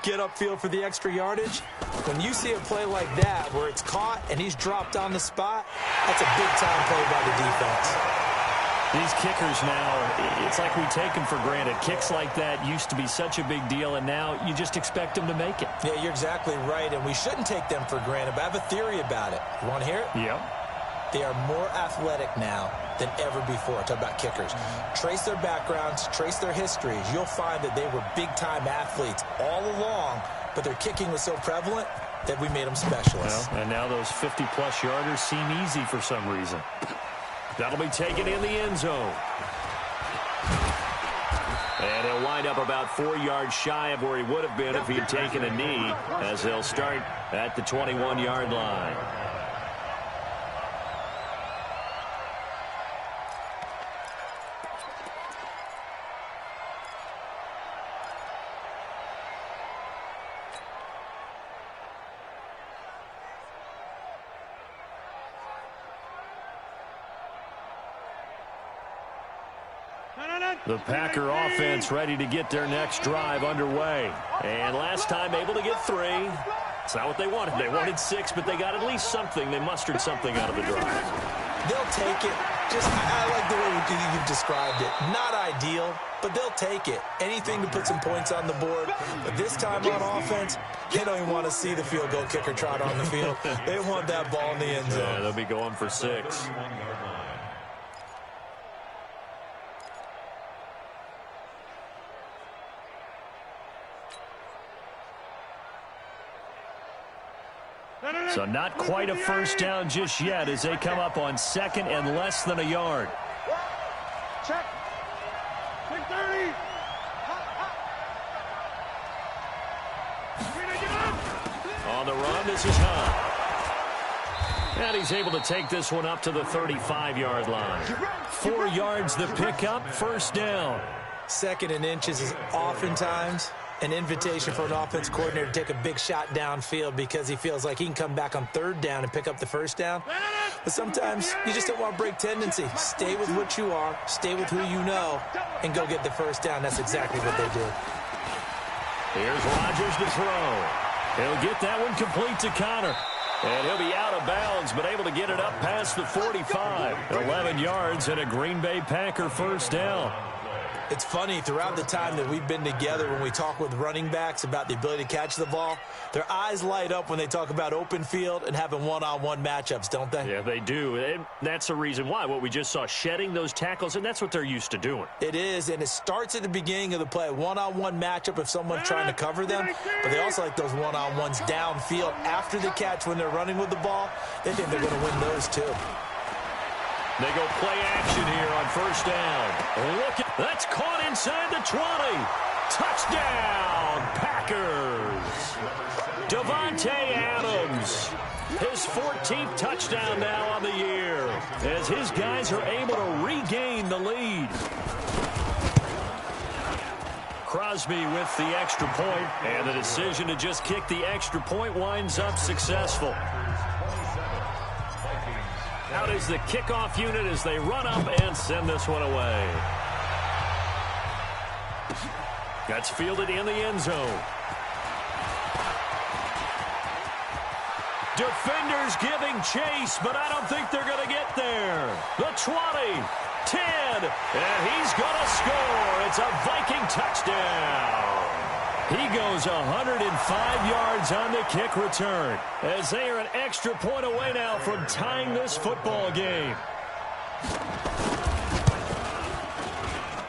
get upfield for the extra yardage, when you see a play like that where it's caught and he's dropped on the spot, that's a big-time play by the defense. These kickers now, it's like we take them for granted. Kicks like that used to be such a big deal, and now you just expect them to make it. Yeah, you're exactly right, and we shouldn't take them for granted, but I have a theory about it. You want to hear it? Yep. They are more athletic now than ever before. Talk about kickers. Trace their backgrounds, trace their histories. You'll find that they were big-time athletes all along, but their kicking was so prevalent that we made them specialists. Well, and now those 50-plus yarders seem easy for some reason. That'll be taken in the end zone. And he'll wind up about 4 yards shy of where he would have been if he'd taken a knee, as they'll start at the 21-yard line. The Packer offense ready to get their next drive underway. And last time able to get 3. It's not what they wanted. They wanted 6, but they got at least something. They mustered something out of the drive. They'll take it. I like the way you've described it. Not ideal, but they'll take it. Anything to put some points on the board. But this time on offense, they don't even want to see the field goal kicker trot on the field. They want that ball in the end zone. Yeah, they'll be going for 6. So not quite a first down just yet as they come up on 2nd and less than a yard. Check. 630. On the run, this is Hunt. And he's able to take this one up to the 35-yard line. 4 yards the pickup, first down. 2nd and inches is oftentimes an invitation for an offense coordinator to take a big shot downfield because he feels like he can come back on 3rd down and pick up the first down. But sometimes you just don't want to break tendency. Stay with what you are, stay with who you know, and go get the first down. That's exactly what they did. Here's Rodgers to throw. He'll get that one complete to Connor. And he'll be out of bounds, but able to get it up past the 45. 11 yards and a Green Bay Packer first down. It's funny, throughout the time that we've been together, when we talk with running backs about the ability to catch the ball, their eyes light up when they talk about open field and having one-on-one matchups, don't they? Yeah, they do. And that's the reason why. What we just saw, shedding those tackles, and that's what they're used to doing. It is, and it starts at the beginning of the play. One-on-one matchup if someone's trying to cover them, but they also like those one-on-ones downfield after the catch when they're running with the ball. They think they're going to win those too. They go play action here on first down. Look at that's caught inside the 20. Touchdown, Packers. Davante Adams. His 14th touchdown now on the year as his guys are able to regain the lead. Crosby with the extra point, and the decision to just kick the extra point winds up successful. Out is the kickoff unit as they run up and send this one away. That's fielded in the end zone. Defenders giving chase, but I don't think they're going to get there. The 20, 10, and he's going to score. It's a Viking touchdown. He goes 105 yards on the kick return as they are an extra point away now from tying this football game.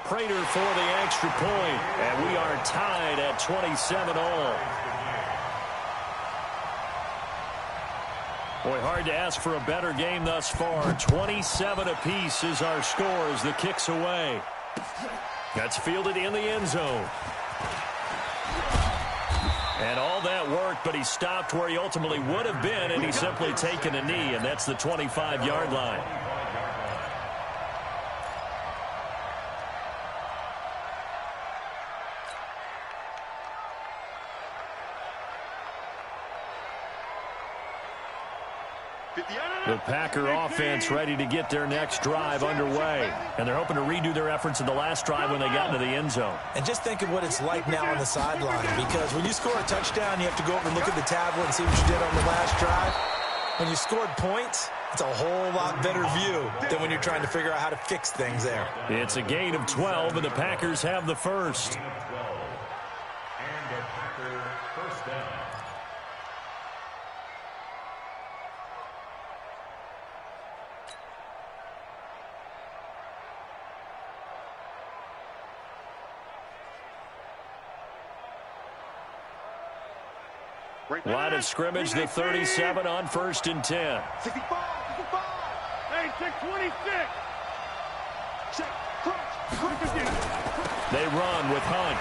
Prater for the extra point, and we are tied at 27-all. Boy, hard to ask for a better game thus far. 27 apiece is our score as the kick's away. That's fielded in the end zone. And all that worked, but he stopped where he ultimately would have been, and he's simply taken a knee, and that's the 25-yard line. The Packer offense ready to get their next drive underway. And they're hoping to redo their efforts in the last drive when they got into the end zone. And just think of what it's like now on the sideline, because when you score a touchdown, you have to go over and look at the tablet and see what you did on the last drive. When you scored points, it's a whole lot better view than when you're trying to figure out how to fix things there. It's a gain of 12, and the Packers have the first. And the Packer first down. Line of scrimmage, the 37 on 1st and 10. 65, 65. Hey, 626. Check, crunch again. They run with Hunt.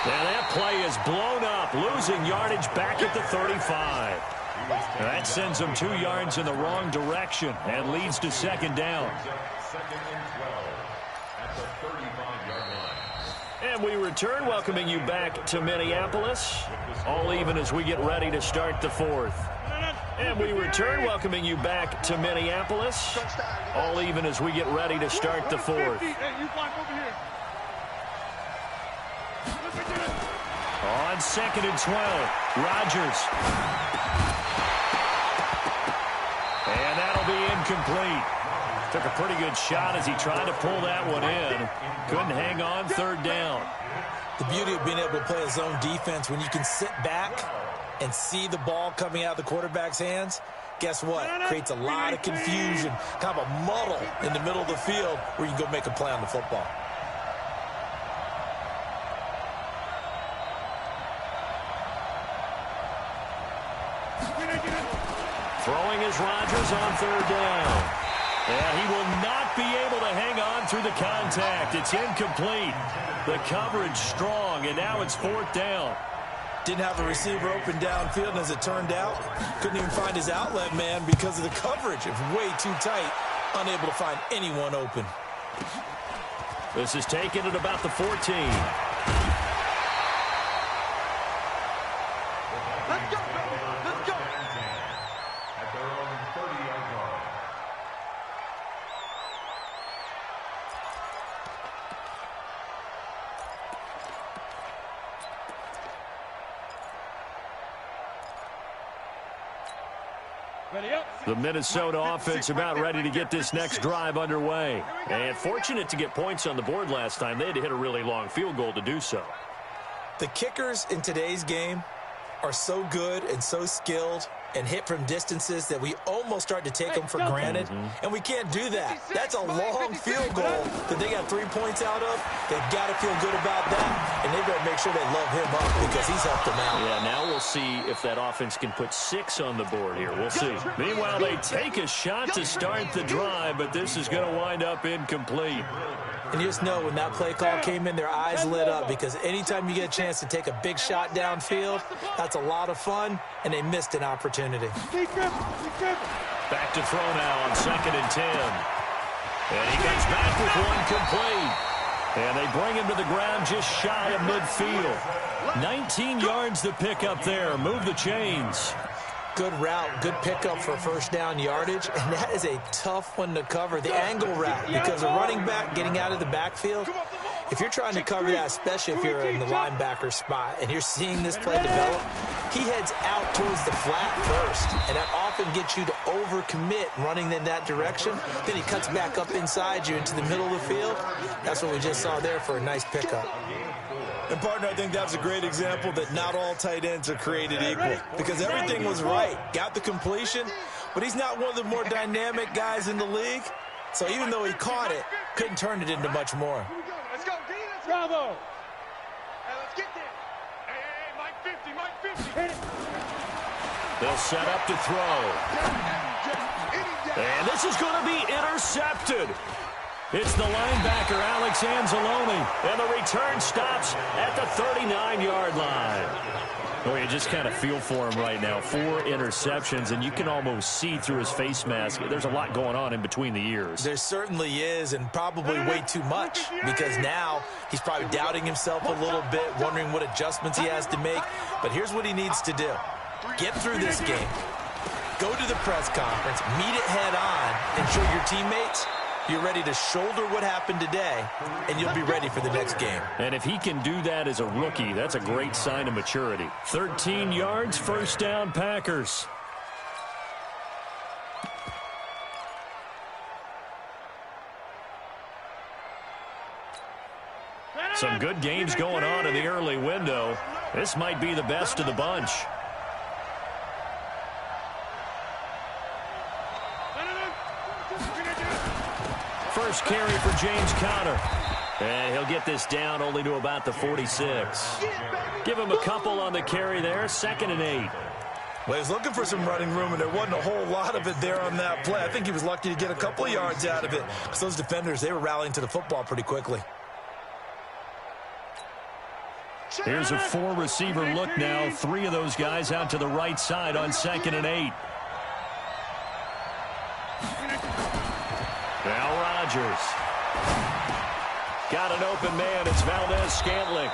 And that play is blown up, losing yardage back at the 35. That sends them 2 yards in the wrong direction and leads to 2nd down. 2nd and 12 at the 35-yard line. And we return, welcoming you back to Minneapolis. All even as we get ready to start the 4th. And we return, welcoming you back to Minneapolis. All even as we get ready to start the 4th. Hey, you block over here. On 2nd and 12, Rodgers. And that'll be incomplete. Took a pretty good shot as he tried to pull that one in. Couldn't hang on third down. The beauty of being able to play a zone defense when you can sit back and see the ball coming out of the quarterback's hands, guess what? Creates a lot of confusion, kind of a muddle in the middle of the field where you can go make a play on the football. Throwing is Rodgers on third down. And he will not be able to hang on through the contact. It's incomplete. The coverage strong, and now it's fourth down. Didn't have a receiver open downfield, and as it turned out, couldn't even find his outlet man because of the coverage. It's way too tight, unable to find anyone open. This is taken at about the 14. Let's go, baby. Let's go. At their own 30-yard line. The Minnesota offense about ready to get this next drive underway. And fortunate to get points on the board last time. They had to hit a really long field goal to do so. The kickers in today's game are so good and so skilled and hit from distances that we almost start to take them for granted, and we can't do that. That's a long field goal that they got 3 points out of. They've got to feel good about that, and they better make sure they love him up because he's helped them out. Yeah, now we'll see if that offense can put 6 on the board here. We'll see. Meanwhile, they take a shot to start the drive, but this is going to wind up incomplete. And you just know when that play call came in, their eyes lit up because anytime you get a chance to take a big shot downfield, that's a lot of fun, and they missed an opportunity. Back to throw now on 2nd and 10. And he comes back with one complete. And they bring him to the ground just shy of midfield. 19 yards to pick up there. Move the chains. Good route, good pickup for first down yardage, and that is a tough one to cover, the angle route, because a running back getting out of the backfield, if you're trying to cover that, especially if you're in the linebacker spot, and you're seeing this play develop, he heads out towards the flat first, and that often gets you to overcommit running in that direction. Then he cuts back up inside you into the middle of the field. That's what we just saw there for a nice pickup. And, partner, I think that's a great example that not all tight ends are created equal because everything was right. Got the completion, but he's not one of the more dynamic guys in the league. So even though he caught it, couldn't turn it into much more. Let's go, D. Let's go. Bravo. Hey, let's get there. Hey, Mike 50, Mike 50. They'll set up to throw. And this is going to be intercepted. It's the linebacker, Alex Anzalone, and the return stops at the 39-yard line. Well, you just kind of feel for him right now. 4 interceptions, and you can almost see through his face mask. There's a lot going on in between the ears. There certainly is, and probably way too much, because now he's probably doubting himself a little bit, wondering what adjustments he has to make. But here's what he needs to do. Get through this game. Go to the press conference, meet it head on, and show your teammates you're ready to shoulder what happened today, and you'll be ready for the next game. And if he can do that as a rookie, that's a great sign of maturity. 13 yards, first down, Packers. Some good games going on in the early window. This might be the best of the bunch. First carry for James Conner. And he'll get this down only to about the 46. Give him a couple on the carry there. 2nd and 8. Well, he was looking for some running room, and there wasn't a whole lot of it there on that play. I think he was lucky to get a couple of yards out of it because those defenders, they were rallying to the football pretty quickly. Here's a 4-receiver look now. 3 of those guys out to the right side on 2nd and 8. Now Rodgers. Got an open man. It's Valdez-Scantling.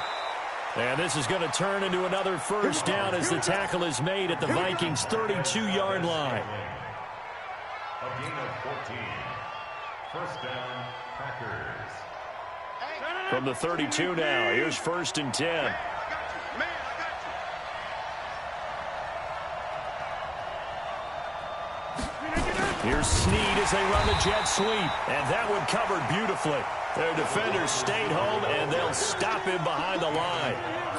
And this is going to turn into another first down as the tackle is made at the Vikings' 32-yard line. A gain of 14. First down, Packers. From the 32 now, here's 1st and 10. Here's Snead as they run the jet sweep. And that one covered beautifully. Their defenders stayed home, and they'll stop him behind the line.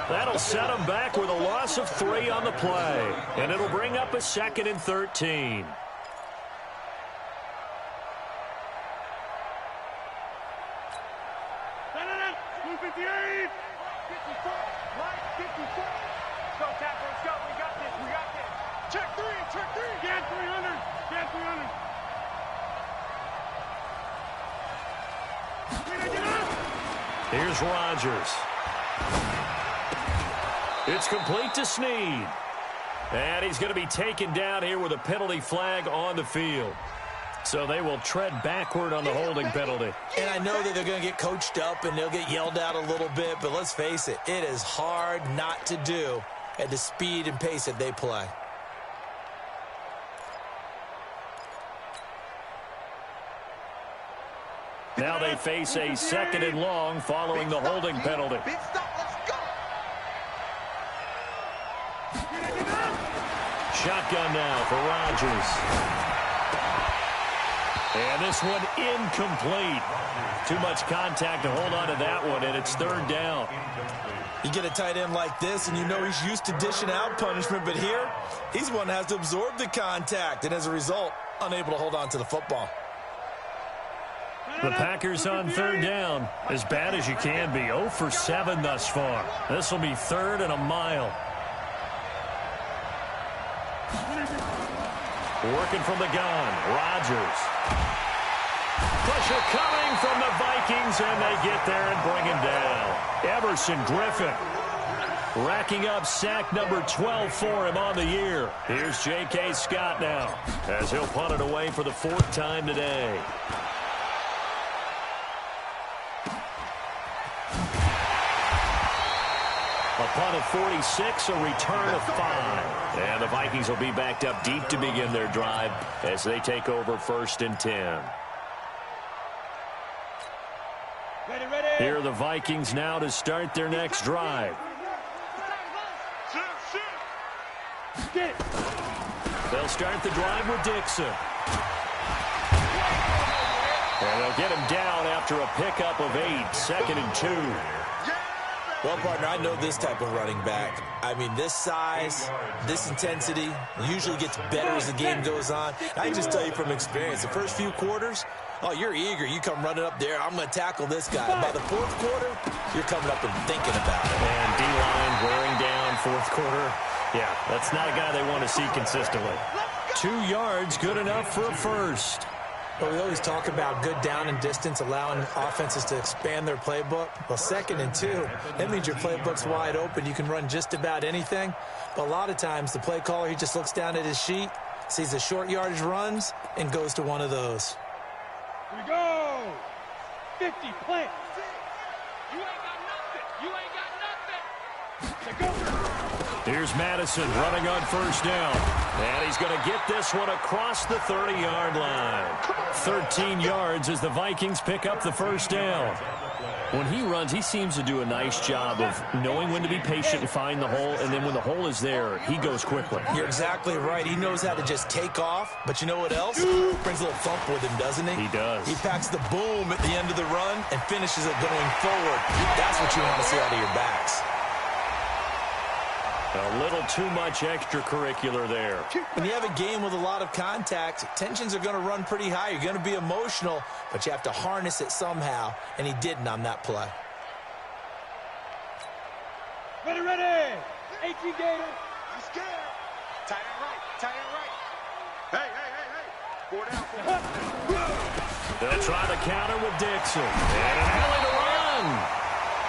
That'll set them back with a loss of 3 on the play. And it'll bring up a 2nd and 13. Go, Tapper, let's go. We got this. We got this. Check 3. Check 3. Get 300. Get 300. Here's Rodgers. It's complete to Snead. And he's going to be taken down here with a penalty flag on the field. So they will tread backward on the holding penalty. And I know that they're going to get coached up and they'll get yelled at a little bit, but let's face it, it is hard not to do at the speed and pace that they play. Now they face a 2nd and long following the holding penalty. Big stop, let's go. Shotgun now for Rodgers. And this one incomplete. Too much contact to hold on to that one, and it's 3rd down. You get a tight end like this, and you know he's used to dishing out punishment, but here, he's one that has to absorb the contact, and as a result, unable to hold on to the football. The Packers on 3rd down. As bad as you can be. 0 for 7 thus far. This will be 3rd and a mile. Working from the gun. Rodgers. Pressure coming from the Vikings, and they get there and bring him down. Everson Griffin racking up sack number 12 for him on the year. Here's J.K. Scott now as he'll punt it away for the 4th time today. A punt of 46, a return of 5. And the Vikings will be backed up deep to begin their drive as they take over 1st and 10. Ready, ready. Here are the Vikings now to start their next drive. Get it. They'll start the drive with Dixon. And they'll get him down after a pickup of 8, 2nd and 2. Well, partner, I know this type of running back. I mean, this size, this intensity usually gets better as the game goes on. I can just tell you from experience, the first few quarters, oh, you're eager. You come running up there, I'm going to tackle this guy. By the 4th quarter, you're coming up and thinking about it. And D-line wearing down 4th quarter. Yeah, that's not a guy they want to see consistently. 2 yards, good enough for a first. Well, we always talk about good down and distance, allowing offenses to expand their playbook. Well, 2nd and 2, that means your playbook's wide open. You can run just about anything. But a lot of times, the play caller, he just looks down at his sheet, sees the short yardage runs, and goes to one of those. Here we go. 50, plant. You ain't got nothing. You ain't got nothing. Take over. Here's Madison running on 1st down. And he's going to get this one across the 30-yard line. 13 yards as the Vikings pick up the 1st down. When he runs, he seems to do a nice job of knowing when to be patient and find the hole, and then when the hole is there, he goes quickly. You're exactly right. He knows how to just take off, but you know what else? Brings a little thump with him, doesn't he? He does. He packs the boom at the end of the run and finishes it going forward. That's what you want to see out of your backs. A little too much extracurricular there. When you have a game with a lot of contact, tensions are going to run pretty high. You're going to be emotional, but you have to harness it somehow, and he didn't on that play. Ready, ready. 18 Gator. He's scared. Tight end right. Tight end right. Hey, hey, hey, hey. 4 down. 4 down. They'll try the counter with Dixon. And an alley to run.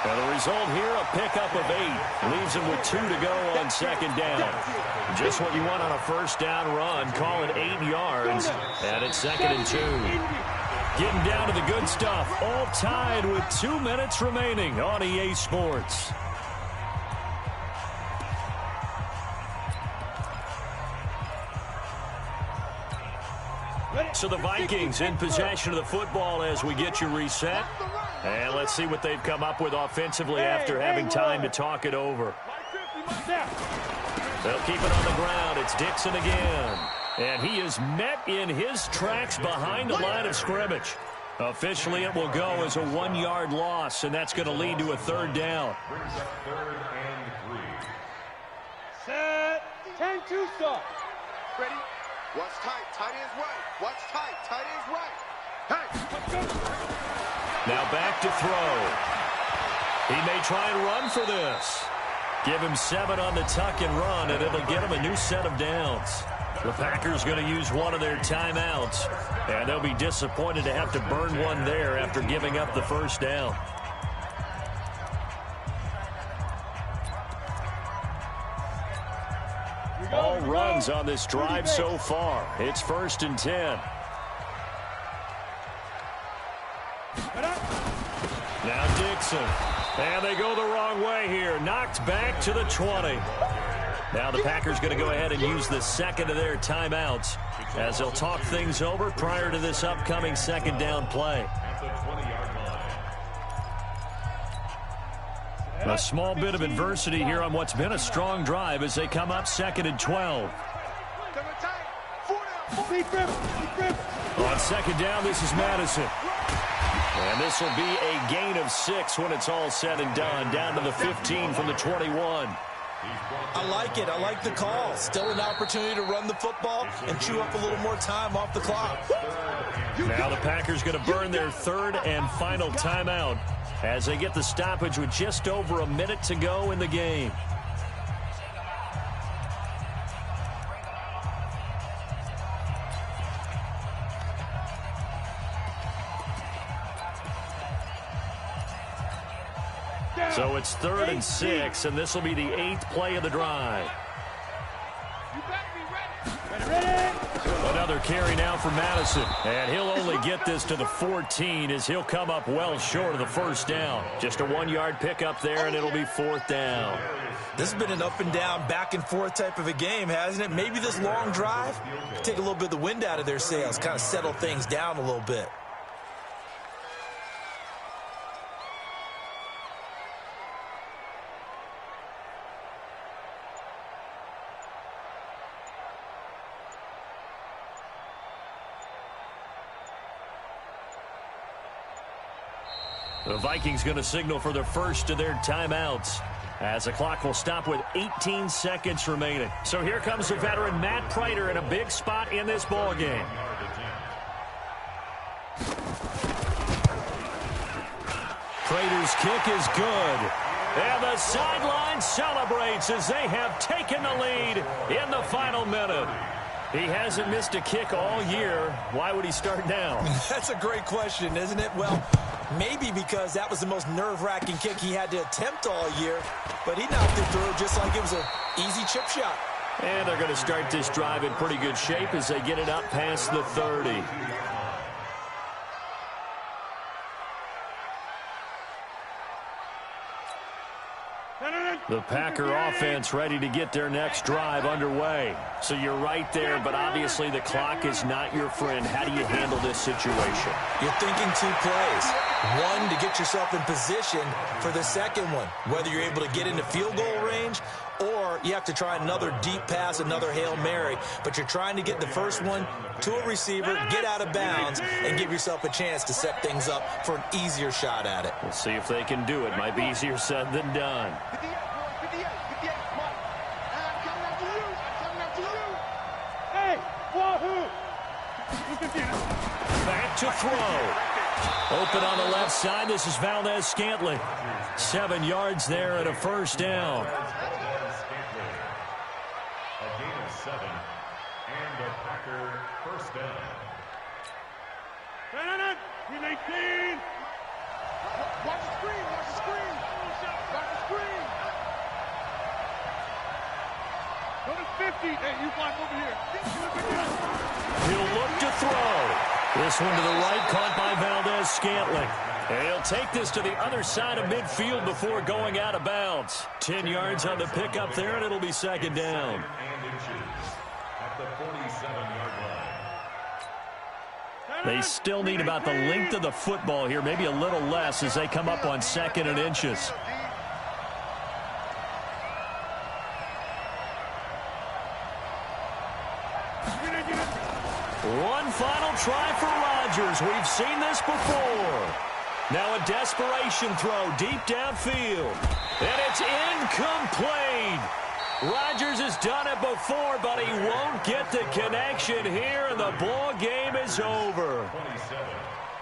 And the result here, a pickup of 8. Leaves him with 2 to go on 2nd down. Just what you want on a 1st down run. Call it 8 yards. And it's 2nd and 2. Getting down to the good stuff. All tied with 2 minutes remaining on EA Sports. So the Vikings in possession of the football as we get you reset. And let's see what they've come up with offensively after having time to talk it over. They'll keep it on the ground. It's Dixon again. And he is met in his tracks behind the line of scrimmage. Officially, it will go as a 1-yard loss, and that's going to lead to a 3rd down. Third and 3. Set. 10-2 start. Ready? Watch tight. Tight ends right. Watch tight. Tight ends right. Hey. Let's go. Now back to throw. He may try and run for this. Give him 7 on the tuck and run, and it'll get him a new set of downs. The Packers going to use one of their timeouts, and they'll be disappointed to have to burn one there after giving up the 1st down. All runs on this drive so far. It's 1st and 10. Now Dixon. And they go the wrong way here. Knocked back to the 20. Now the Packers going to go ahead and use the 2nd of their timeouts as they'll talk things over prior to this upcoming 2nd down play. A small bit of adversity here on what's been a strong drive as they come up 2nd and 12. On 2nd down, this is Madison. And this will be a gain of 6 when it's all said and done. Down to the 15 from the 21. I like it. I like the call. Still an opportunity to run the football and chew up a little more time off the clock. Now the Packers going to burn their 3rd and final timeout as they get the stoppage with just over a minute to go in the game. So it's 3rd and 6, and this will be the 8th play of the drive. Another carry now for Madison, and he'll only get this to the 14 as he'll come up well short of the 1st down. Just a 1-yard pickup there, and it'll be 4th down. This has been an up and down, back and forth type of a game, hasn't it? Maybe this long drive, take a little bit of the wind out of their sails, kind of settle things down a little bit. The Vikings going to signal for the 1st of their timeouts as the clock will stop with 18 seconds remaining. So here comes the veteran Matt Prater in a big spot in this ball game. Prater's kick is good. And the sideline celebrates as they have taken the lead in the final minute. He hasn't missed a kick all year. Why would he start now? That's a great question, isn't it? Well, maybe because that was the most nerve-wracking kick he had to attempt all year, but he knocked it through just like it was an easy chip shot. And they're going to start this drive in pretty good shape as they get it up past the 30. The Packer offense ready to get their next drive underway. So you're right there, but obviously the clock is not your friend. How do you handle this situation? You're thinking 2 plays. One, to get yourself in position for the second one, whether you're able to get into field goal range or you have to try another deep pass, another Hail Mary. But you're trying to get the first one to a receiver, get out of bounds, and give yourself a chance to set things up for an easier shot at it. We'll see if they can do it. Might be easier said than done. Back to throw. Open on the left side. This is Valdez-Scantling. 7 yards there and a 1st down. A gain of 7 and a Packer 1st down. 18. Watch the screen. Watch the screen. Watch the screen. Go to 50. Hey, you block over here. He'll look to throw. This one to the right, caught by Valdez-Scantling. And he'll take this to the other side of midfield before going out of bounds. 10 yards on the pickup there, and it'll be 2nd down. And inches at the 47-yard line. They still need about the length of the football here, maybe a little less as they come up on 2nd and inches. One final try for Rodgers. We've seen this before. Now a desperation throw deep downfield. And it's incomplete. Rodgers has done it before, but he won't get the connection here, and the ball game is over.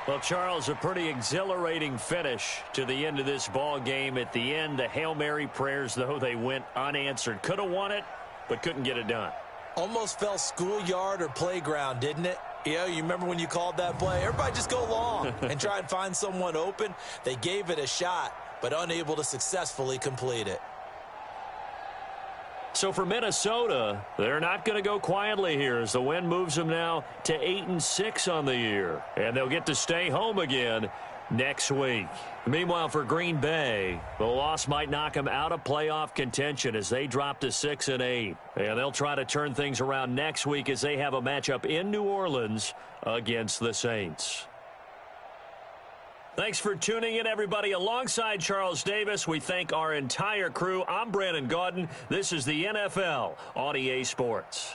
Well, Charles, a pretty exhilarating finish to the end of this ball game. At the end, the Hail Mary prayers, though, they went unanswered. Could have won it, but couldn't get it done. Almost felt schoolyard or playground, didn't it? You remember when you called that play? Everybody just go long and try and find someone open. They gave it a shot, but unable to successfully complete it. So for Minnesota, they're not going to go quietly here as the win moves them now to 8-6 on the year. And they'll get to stay home again next week. Meanwhile, for Green Bay, the loss might knock them out of playoff contention as they drop to 6-8. And they'll try to turn things around next week as they have a matchup in New Orleans against the Saints. Thanks for tuning in, everybody. Alongside Charles Davis, we thank our entire crew. I'm Brandon Gaudin. This is the NFL on EA Sports.